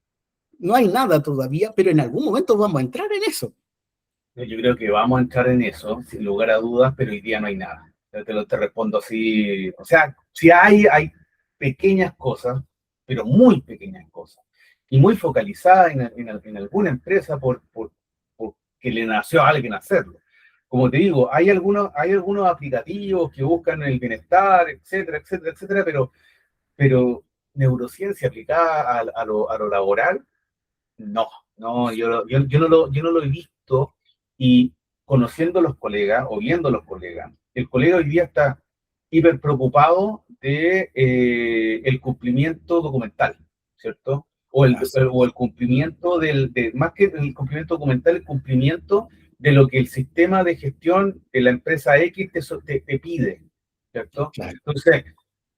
no hay nada todavía, pero en algún momento vamos a entrar en eso. Yo creo que vamos a entrar en eso, sin lugar a dudas, pero hoy día no hay nada. Yo te respondo así. O sea, sí hay pequeñas cosas, pero muy pequeñas cosas, y muy focalizadas en alguna empresa porque le nació a alguien hacerlo. Como te digo, hay algunos aplicativos que buscan el bienestar, etcétera, etcétera, etcétera, pero neurociencia aplicada a lo laboral, no, no, yo no lo he visto. Y conociendo a los colegas o viendo a los colegas, el colega hoy día está hiper preocupado de el cumplimiento documental, ¿cierto? O el cumplimiento más que el cumplimiento documental, el cumplimiento de lo que el sistema de gestión de la empresa X te pide, ¿cierto? Claro. Entonces,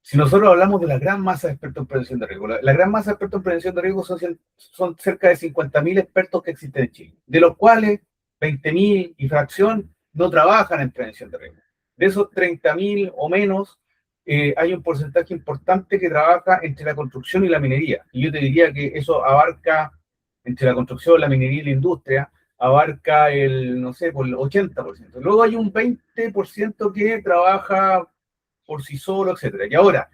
si nosotros hablamos de la gran masa de expertos en prevención de riesgo, la gran masa de expertos en prevención de riesgo son cerca de 50.000 expertos que existen en Chile, de los cuales 20.000 y fracción no trabajan en prevención de riesgo. De esos 30.000 o menos, hay un porcentaje importante que trabaja entre la construcción y la minería. Y yo te diría que eso abarca, entre la construcción, la minería y la industria, abarca no sé, por el 80%. Luego hay un 20% que trabaja por sí solo, etcétera. Y ahora,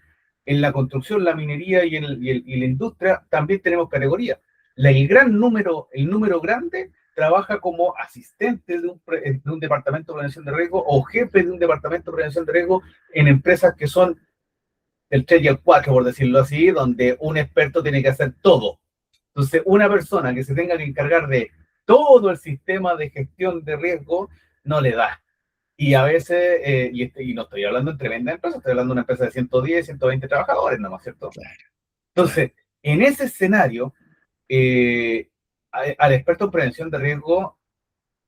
en la construcción, la minería y la industria también tenemos categorías. El número grande trabaja como asistente de un departamento de prevención de riesgo o jefe de un departamento de prevención de riesgo en empresas que son el 3 y el 4, por decirlo así, donde un experto tiene que hacer todo. Entonces, una persona que se tenga que encargar de todo el sistema de gestión de riesgo no le da. Y a veces, y no estoy hablando en tremenda empresa, estoy hablando de una empresa de 110, 120 trabajadores, ¿no es cierto? Claro. Entonces, en ese escenario, al experto en prevención de riesgo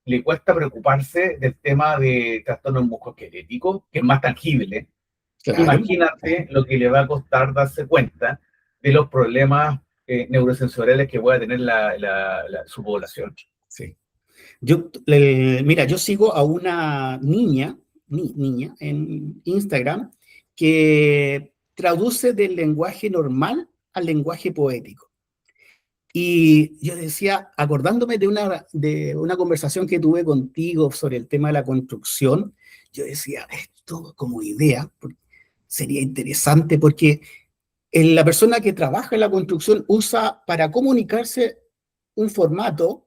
le cuesta preocuparse del tema de trastornos musculoesqueléticos, que es más tangible, claro. Imagínate lo que le va a costar darse cuenta de los problemas neurosensoriales que pueda tener su población. Sí. Mira, yo sigo a una niña en Instagram que traduce del lenguaje normal al lenguaje poético. Y yo decía, acordándome de una conversación que tuve contigo sobre el tema de la construcción, yo decía, esto como idea sería interesante porque la persona que trabaja en la construcción usa para comunicarse un formato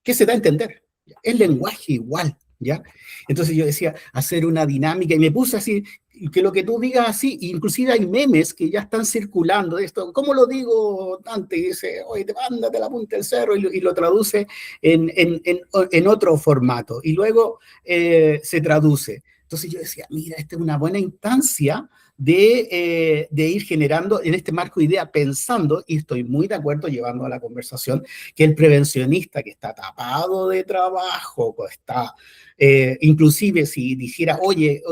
que se da a entender. El lenguaje igual, ¿ya? Entonces yo decía, hacer una dinámica, y me puse así, que lo que tú digas así, inclusive hay memes que ya están circulando de esto, ¿cómo lo digo antes? Y dice, oye, mándate la punta del cerro, y lo traduce en otro formato, y luego se traduce. Entonces yo decía, mira, esta es una buena instancia de ir generando en este marco de idea, pensando, y estoy muy de acuerdo llevando a la conversación, que el prevencionista que está tapado de trabajo, pues está, inclusive si dijera, oye,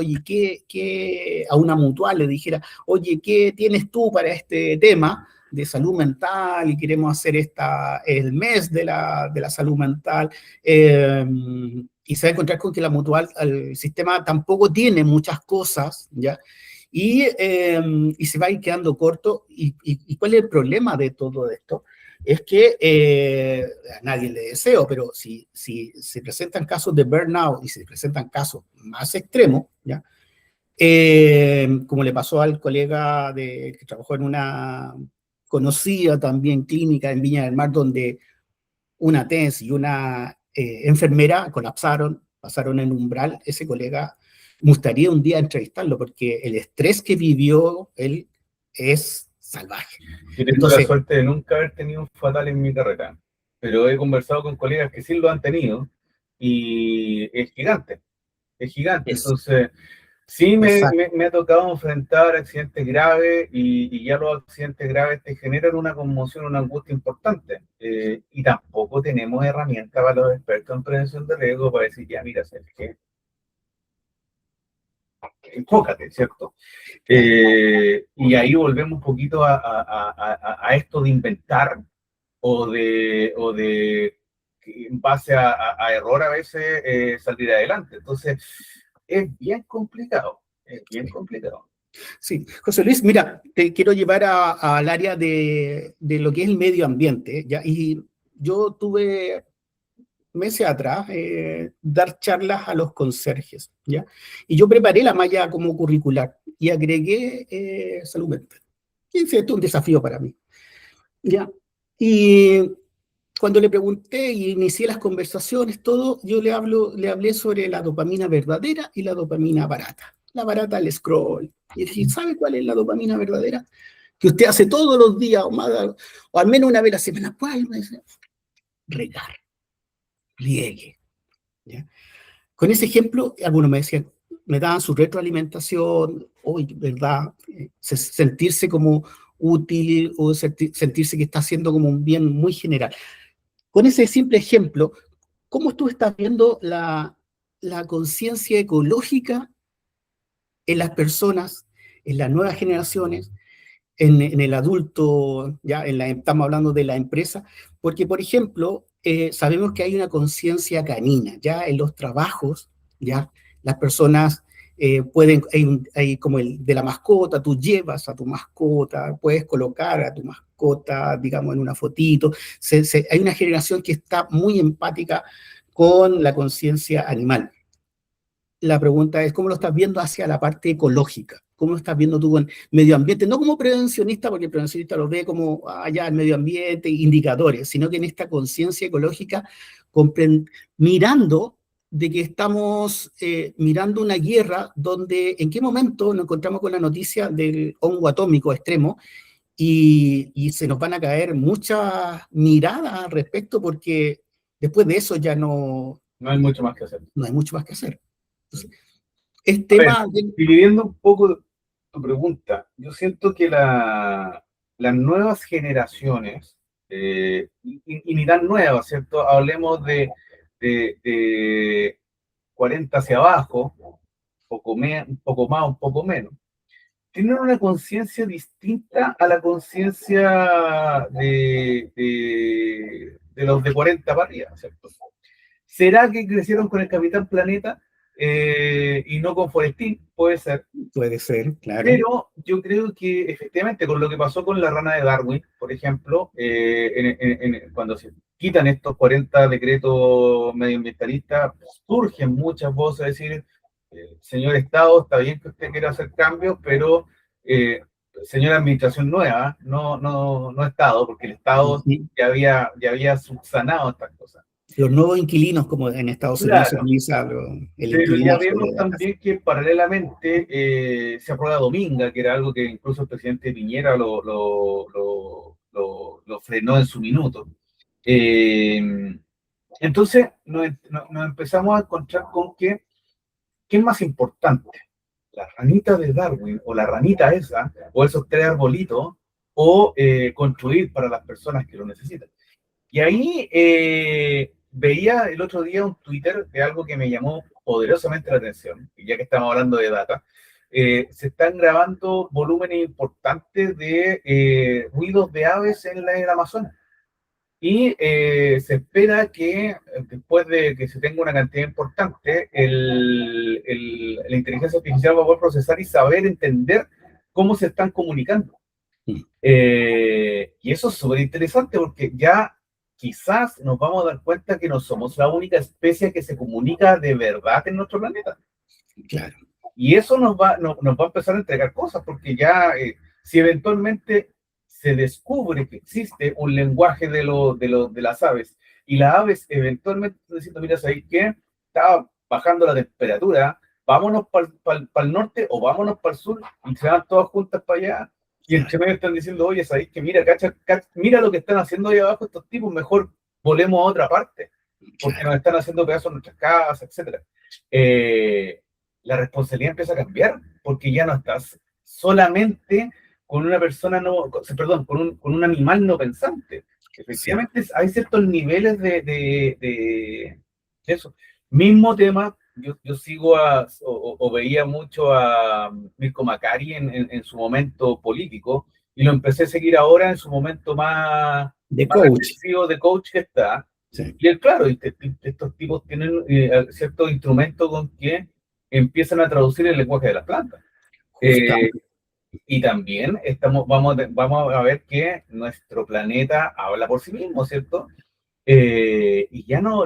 a una mutual le dijera, oye, ¿qué tienes tú para este tema de salud mental? Y queremos hacer el mes de la salud mental, y se va a encontrar con que la mutual, el sistema tampoco tiene muchas cosas, ¿ya? Y se va a ir quedando corto. ¿Y cuál es el problema de todo esto? Es que a nadie le deseo, pero si se presentan casos de burnout y se presentan casos más extremos, ¿ya? Como le pasó al colega que trabajó en una conocida también clínica en Viña del Mar, donde una TENS y una enfermera colapsaron, pasaron el umbral. Ese colega, me gustaría un día entrevistarlo porque el estrés que vivió él es salvaje. Yo tengo la Entonces, suerte de nunca haber tenido un fatal en mi carrera, pero he conversado con colegas que sí lo han tenido y es gigante, es gigante. es Entonces, sí exacto. me ha tocado enfrentar accidentes graves y ya los accidentes graves te generan una conmoción, una angustia importante. Y tampoco tenemos herramientas para los expertos en prevención de riesgo para decir, ya, mira, ¿sabes qué? Enfócate, ¿cierto? Claro. Y ahí volvemos un poquito a esto de inventar o de en base a error a veces salir adelante. Entonces, es bien complicado, es bien Sí. complicado. Sí, José Luis, mira, te quiero llevar al área de lo que es el medio ambiente, ¿ya? Y yo tuve meses atrás dar charlas a los conserjes, ¿ya? Y yo preparé la malla como curricular y agregué salud mental. Y esto es un desafío para mí, ¿ya? Y cuando le pregunté y inicié las conversaciones, todo, yo le hablé sobre la dopamina verdadera y la dopamina barata. La barata, el scroll. Y dije, ¿sabe cuál es la dopamina verdadera? Que usted hace todos los días o, más, o al menos una vez a la semana. ¿Cuál? Me dice, regar, riegue. ¿Ya? Con ese ejemplo, algunos me decían, me daban su retroalimentación, hoy, ¿verdad? Sentirse como útil o sentirse que está haciendo como un bien muy general. Con ese simple ejemplo, ¿cómo tú estás viendo la conciencia ecológica en las personas, en las nuevas generaciones, en el adulto, ya estamos hablando de la empresa? Porque, por ejemplo, sabemos que hay una conciencia canina, ya en los trabajos, ya las personas pueden, hay como el de la mascota, tú llevas a tu mascota, puedes colocar a tu mascota, digamos, en una fotito. Hay una generación que está muy empática con la conciencia animal. La pregunta es, ¿cómo lo estás viendo hacia la parte ecológica? ¿Cómo lo estás viendo tú en medio ambiente? No como prevencionista, porque el prevencionista lo ve como allá el medio ambiente, indicadores, sino que en esta conciencia ecológica, mirando de que estamos mirando una guerra donde en qué momento nos encontramos con la noticia del hongo atómico extremo y se nos van a caer muchas miradas al respecto porque después de eso ya No hay mucho más que hacer. no hay mucho más que hacer. Entonces, es A ver, tema de... dividiendo un poco tu pregunta, yo siento que las nuevas generaciones, y ni tan nuevas, ¿cierto? Hablemos de 40 hacia abajo, un poco más, un poco menos. tienen una conciencia distinta a la conciencia de los de 40 para arriba, ¿cierto? ¿Será que crecieron con el Capitán Planeta y no con Forestín? Puede ser. Puede ser, claro. Pero yo creo que efectivamente con lo que pasó con la rana de Darwin, por ejemplo, cuando se quitan estos 40 decretos medioambientalistas, surgen muchas voces a decir, señor Estado, está bien que usted quiera hacer cambios, pero señora Administración nueva, no Estado, porque el Estado Sí. ya había subsanado estas cosas. Los nuevos inquilinos, como en Estados Unidos se Claro, utiliza el pero ya inquilinato vemos de la casa. también que paralelamente se aprueba Dominga, que era algo que incluso el presidente Piñera lo frenó en su minuto. Entonces nos empezamos a encontrar con que, ¿qué es más importante? ¿La ranita de Darwin o la ranita esa, o esos tres arbolitos, o construir para las personas que lo necesitan? Y ahí veía el otro día un Twitter de algo que me llamó poderosamente la atención, y ya que estamos hablando de data, se están grabando volúmenes importantes de ruidos de aves en el Amazonas. Y se espera que después de que se tenga una cantidad importante, la inteligencia artificial va a poder procesar y saber entender cómo se están comunicando. Y eso es súper interesante porque ya quizás nos vamos a dar cuenta que no somos la única especie que se comunica de verdad en nuestro planeta. Claro. Y eso nos va a empezar a entregar cosas, porque ya si eventualmente se descubre que existe un lenguaje de las aves, y las aves eventualmente están diciendo, mira, ¿sabéis qué? Está bajando la temperatura, vámonos para el norte o vámonos para el sur, y se van todas juntas para allá. Y entre medio están diciendo, oye, ¿sabéis que mira, mira lo que están haciendo ahí abajo estos tipos, mejor volemos a otra parte, porque nos están haciendo pedazos en nuestras casas, etcétera? La responsabilidad empieza a cambiar, porque ya no estás solamente con una persona perdón, con un animal no pensante. Efectivamente, sí, hay ciertos niveles de eso. Mismo tema, yo sigo o veía mucho a Mirko Macari en su momento político, y lo empecé a seguir ahora en su momento más reflexivo de coach que está. Sí. Y él, claro, estos tipos tienen ciertos instrumentos con que empiezan a traducir el lenguaje de las plantas. Y también vamos a ver que nuestro planeta habla por sí mismo, ¿cierto? Y ya no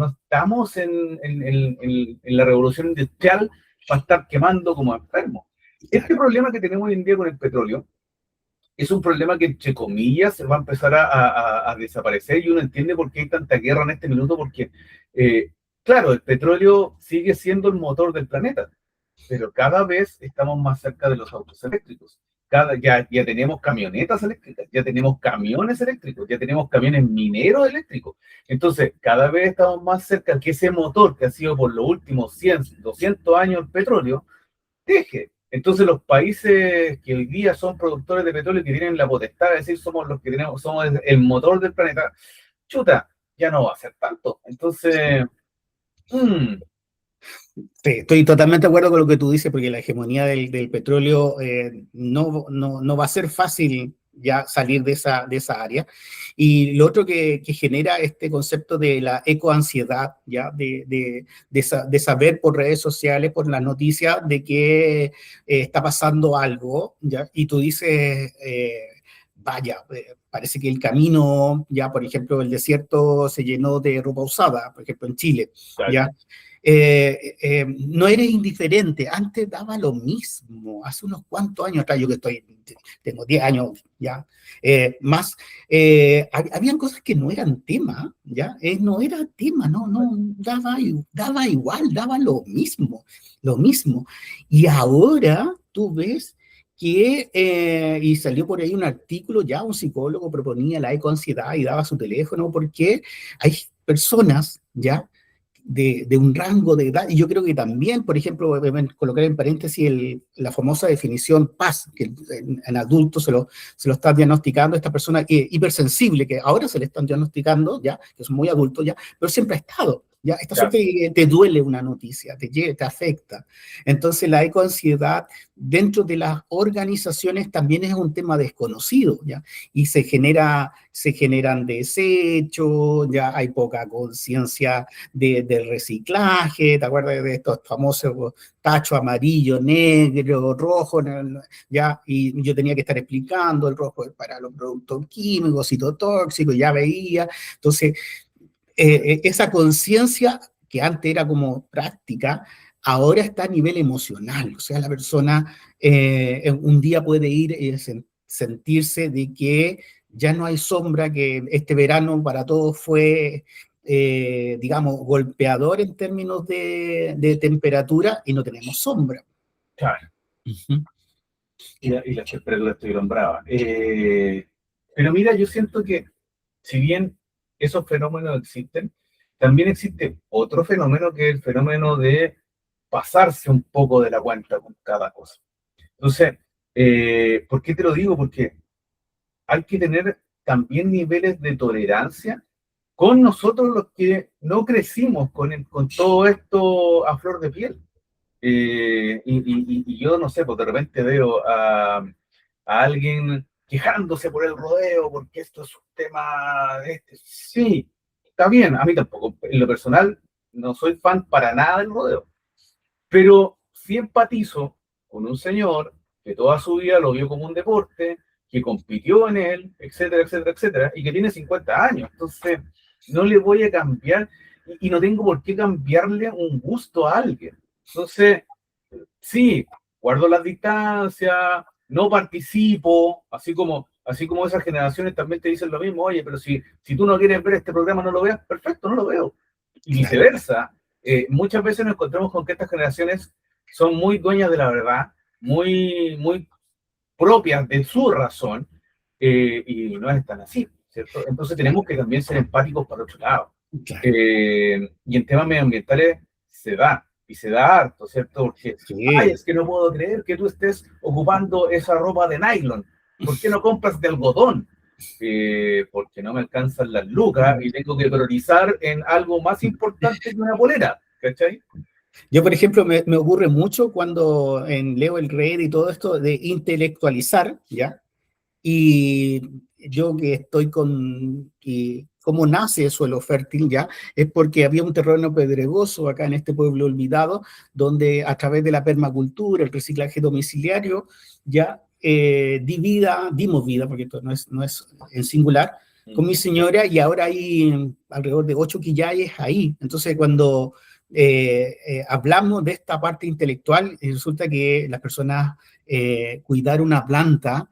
estamos en la revolución industrial para estar quemando como enfermos. Este problema que tenemos hoy en día con el petróleo es un problema que, entre comillas, va a empezar a desaparecer, y uno entiende por qué hay tanta guerra en este minuto, porque, claro, el petróleo sigue siendo el motor del planeta, pero cada vez estamos más cerca de los autos eléctricos. Ya tenemos camionetas eléctricas, ya tenemos camiones eléctricos, ya tenemos camiones mineros eléctricos. Entonces, cada vez estamos más cerca que ese motor que ha sido por los últimos 100, 200 años el petróleo, deje. Entonces, los países que hoy día son productores de petróleo, que tienen la potestad de decir somos los que tenemos, somos el motor del planeta, chuta, ya no va a ser tanto. Entonces, Sí, estoy totalmente de acuerdo con lo que tú dices, porque la hegemonía del petróleo no va a ser fácil ya salir de esa área. Y lo otro que genera este concepto de la ecoansiedad, ya de saber por redes sociales, por las noticias, de que está pasando algo, ¿ya? Y tú dices, vaya, parece que el camino, ya por ejemplo, el desierto se llenó de ropa usada, por ejemplo, en Chile, claro. ¿Ya? No eres indiferente, antes daba lo mismo, hace unos cuantos años atrás, yo que tengo 10 años ya, más, habían cosas que no eran tema, ya, no era tema, no, daba igual, daba lo mismo, y ahora tú ves que, y salió por ahí un artículo, ya un psicólogo proponía la ecoansiedad y daba su teléfono, porque hay personas, ya, de un rango de edad, y yo creo que también, por ejemplo, colocar en paréntesis la famosa definición PAS, que en adultos se lo está diagnosticando esta persona hipersensible, que ahora se le están diagnosticando, ya, que son muy adultos ya, pero siempre ha estado, ¿ya? Esta suerte que te duele una noticia, te afecta. Entonces la ecoansiedad dentro de las organizaciones también es un tema desconocido, ¿ya? Y se generan desechos, ya hay poca conciencia del reciclaje, ¿te acuerdas de estos famosos tachos amarillo, negro, rojo, ya? Y yo tenía que estar explicando, el rojo es para los productos químicos, citotóxicos, ya veía. Entonces, esa conciencia que antes era como práctica, ahora está a nivel emocional. O sea, la persona un día puede ir y sentirse de que ya no hay sombra, que este verano para todos fue, digamos, golpeador en términos de temperatura y no tenemos sombra. Claro. Uh-huh. Y las temperaturas estuvieron bravas. Pero mira, yo siento que si bien esos fenómenos existen, también existe otro fenómeno que es el fenómeno de pasarse un poco de la cuenta con cada cosa. Entonces, ¿por qué te lo digo? Porque hay que tener también niveles de tolerancia con nosotros los que no crecimos con todo esto a flor de piel. Y yo no sé, pues de repente veo a alguien quejándose por el rodeo, porque esto es un tema de este. Sí, está bien, a mí tampoco. En lo personal, no soy fan para nada del rodeo, pero sí empatizo con un señor que toda su vida lo vio como un deporte, que compitió en él, etcétera, etcétera, etcétera, y que tiene 50 años. Entonces, no le voy a cambiar y no tengo por qué cambiarle un gusto a alguien. Entonces, sí, guardo las distancias, no participo, así como esas generaciones también te dicen lo mismo, oye, pero si tú no quieres ver este programa, no lo veas, perfecto, no lo veo. Y viceversa. Muchas veces nos encontramos con que estas generaciones son muy dueñas de la verdad, muy propias de su razón, y no es tan así, ¿cierto? Entonces tenemos que también ser empáticos para otro lado. Claro. Y en temas medioambientales se da, y se da harto, ¿cierto? Porque, ay, es que no puedo creer que tú estés ocupando esa ropa de nylon. ¿Por qué no compras de algodón? Porque no me alcanzan las lucas y tengo que priorizar en algo más importante que una polera, ¿cachai? Yo, por ejemplo, me ocurre mucho cuando leo el Reddit y todo esto de intelectualizar, ¿ya? Y yo que estoy y cómo nace el suelo fértil, ¿ya? Es porque había un terreno pedregoso acá en este pueblo olvidado, donde a través de la permacultura, el reciclaje domiciliario, ya dimos vida, porque esto no es en singular, con mi señora, y ahora hay alrededor de 8 quillayes ahí. Entonces, cuando hablamos de esta parte intelectual, resulta que las personas cuidar una planta,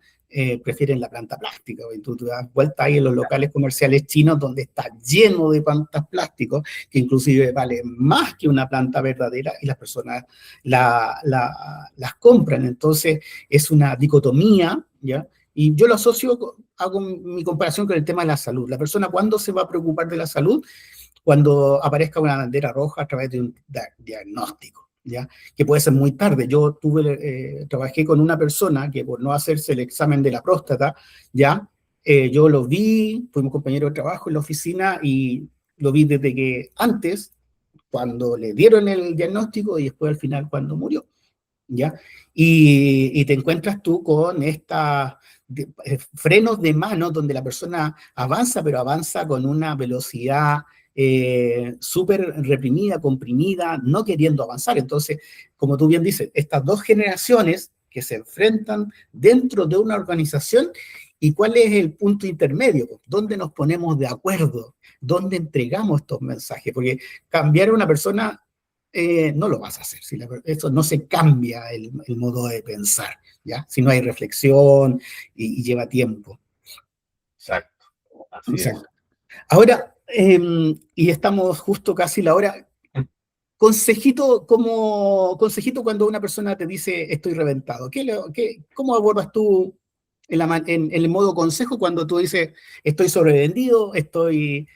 prefieren la planta plástica. Y tú te das vuelta ahí en los locales comerciales chinos donde está lleno de plantas plásticos, que inclusive valen más que una planta verdadera y las personas las compran. Entonces es una dicotomía, ¿ya? Y yo lo asocio, hago mi comparación con el tema de la salud. La persona, ¿cuándo se va a preocupar de la salud? Cuando aparezca una bandera roja a través de un diagnóstico, ¿ya? Que puede ser muy tarde. Yo trabajé con una persona que por no hacerse el examen de la próstata, ¿ya? Yo lo vi, fuimos compañeros de trabajo en la oficina y lo vi desde que antes, cuando le dieron el diagnóstico y después al final cuando murió, ¿ya? Y te encuentras tú con frenos de mano donde la persona avanza, pero avanza con una velocidad súper reprimida, comprimida, no queriendo avanzar. Entonces, como tú bien dices, estas dos generaciones que se enfrentan dentro de una organización, ¿y cuál es el punto intermedio? ¿Dónde nos ponemos de acuerdo? ¿Dónde entregamos estos mensajes? Porque cambiar a una persona no lo vas a hacer. Eso no se cambia el modo de pensar, ¿ya? Si no hay reflexión y lleva tiempo. Exacto. Así Exacto. es. Ahora, y estamos justo casi la hora. Consejito cuando una persona te dice estoy reventado. ¿Cómo abordas tú en el modo consejo cuando tú dices estoy sobrevendido, estoy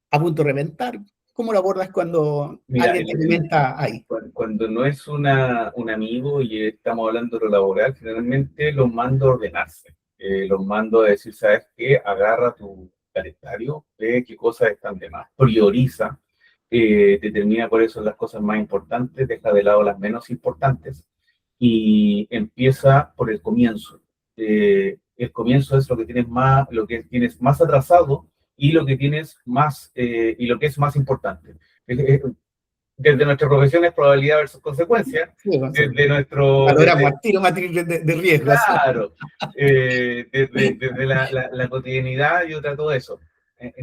a punto de reventar? ¿Cómo lo abordas cuando Mira, alguien te comenta ahí? cuando no es un amigo y estamos hablando de lo laboral, generalmente los mando a ordenarse. Los mando a decir, ¿sabes qué? Agarra tu calendario, ve qué cosas están de más, prioriza. determina cuáles son las cosas más importantes, deja de lado las menos importantes y empieza por el comienzo. El comienzo es lo que tienes más atrasado y lo que tienes más, y lo que es más importante. Desde nuestra profesión es probabilidad versus consecuencia, Sí, desde nuestro, valoramos desde, al tiro matriz de riesgos. claro, desde la cotidianidad yo trato de eso.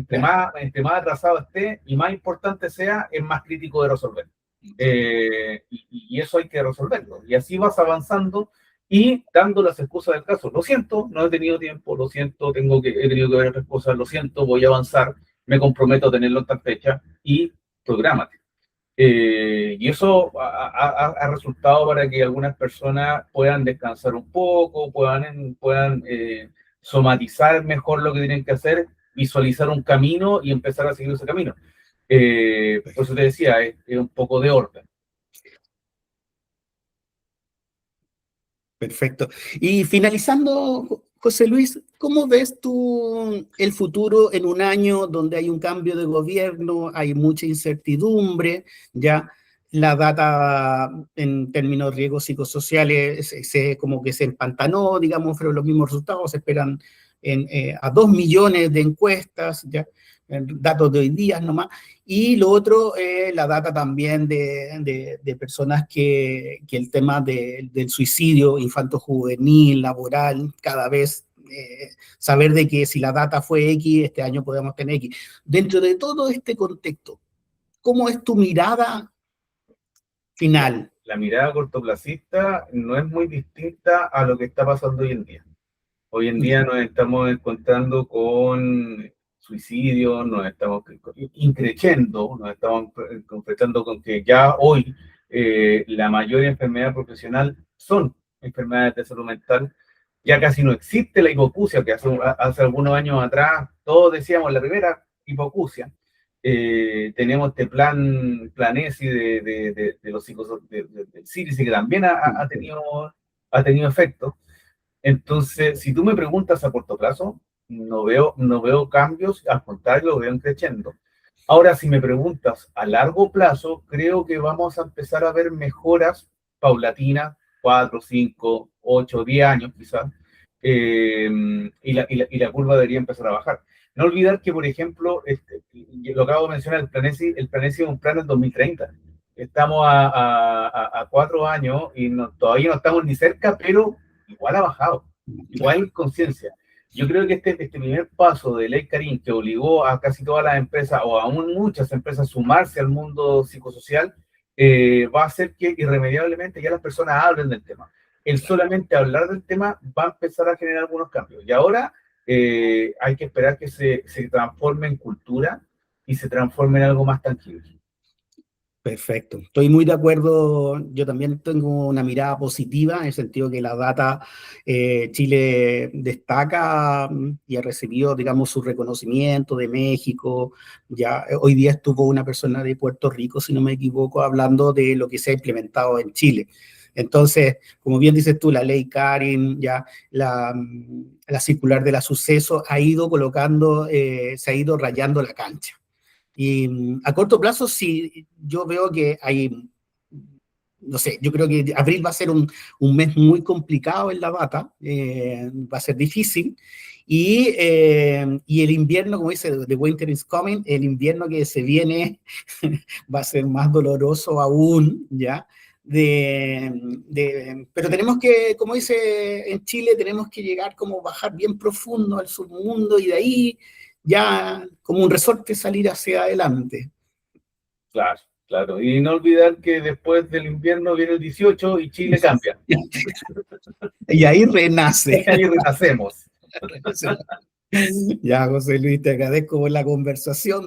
Claro, Entre más atrasado esté y más importante sea, es más crítico de resolver. Y eso hay que resolverlo. Y así vas avanzando y dando las excusas del caso. Lo siento, no he tenido tiempo, lo siento, he tenido que ver otras cosas, lo siento, voy a avanzar, me comprometo a tenerlo en tal fecha y prográmate. Y eso ha resultado para que algunas personas puedan descansar un poco, puedan somatizar mejor lo que tienen que hacer, visualizar un camino y empezar a seguir ese camino. Por eso te decía, es un poco de orden. perfecto. Y finalizando, José Luis, ¿cómo ves tú el futuro en un año donde hay un cambio de gobierno, hay mucha incertidumbre, ya la data en términos de riesgos psicosociales como que se empantanó, digamos, pero los mismos resultados se esperan a 2 millones de encuestas, ya, datos de hoy día nomás, y lo otro, la data también de personas que el tema del suicidio infanto-juvenil, laboral, cada vez saber de que si la data fue X, este año podemos tener X. Dentro de todo este contexto, ¿cómo es tu mirada final? La mirada cortoplacista no es muy distinta a lo que está pasando hoy en día. Hoy en día nos estamos encontrando con suicidios, nos estamos increciendo, nos estamos confrontando con que ya hoy la mayor enfermedad profesional son enfermedades de salud mental. Ya casi no existe la hipoacusia, que hace algunos años atrás todos decíamos la primera hipoacusia. Tenemos este plan ESI de los del CIRIS, que también ha tenido efecto. Entonces, si tú me preguntas a corto plazo, no veo cambios, al contrario, lo veo creciendo. Ahora, si me preguntas a largo plazo, creo que vamos a empezar a ver mejoras paulatinas, 4, 5, 8, 10 años quizás, y la curva debería empezar a bajar. No olvidar que, por ejemplo, lo acabo de mencionar, el plan ESI es un plan del 2030. Estamos a 4 años y todavía no estamos ni cerca, pero igual ha bajado, igual conciencia. Yo creo que este primer paso de Ley Karim, que obligó a casi todas las empresas, o a muchas empresas, a sumarse al mundo psicosocial, va a hacer que irremediablemente ya las personas hablen del tema. El solamente hablar del tema va a empezar a generar algunos cambios. Y ahora hay que esperar que se transforme en cultura y se transforme en algo más tangible. Perfecto, estoy muy de acuerdo. Yo también tengo una mirada positiva en el sentido que la data Chile destaca y ha recibido, digamos, su reconocimiento de México. Ya hoy día estuvo una persona de Puerto Rico, si no me equivoco, hablando de lo que se ha implementado en Chile. Entonces, como bien dices tú, la ley Karin, ya la circular de la suceso ha ido colocando, se ha ido rayando la cancha. Y a corto plazo, sí, yo veo que hay, no sé, yo creo que abril va a ser un mes muy complicado en la data, va a ser difícil. Y el invierno, como dice, the winter is coming, el invierno que se viene va a ser más doloroso aún, ¿ya? Pero tenemos que, como dice en Chile, tenemos que llegar como bajar bien profundo al submundo y de ahí ya como un resorte salir hacia adelante. Claro, claro. Y no olvidar que después del invierno viene el 18 y Chile cambia. Y ahí renace. Ahí renacemos. Ya, José Luis, te agradezco por la conversación.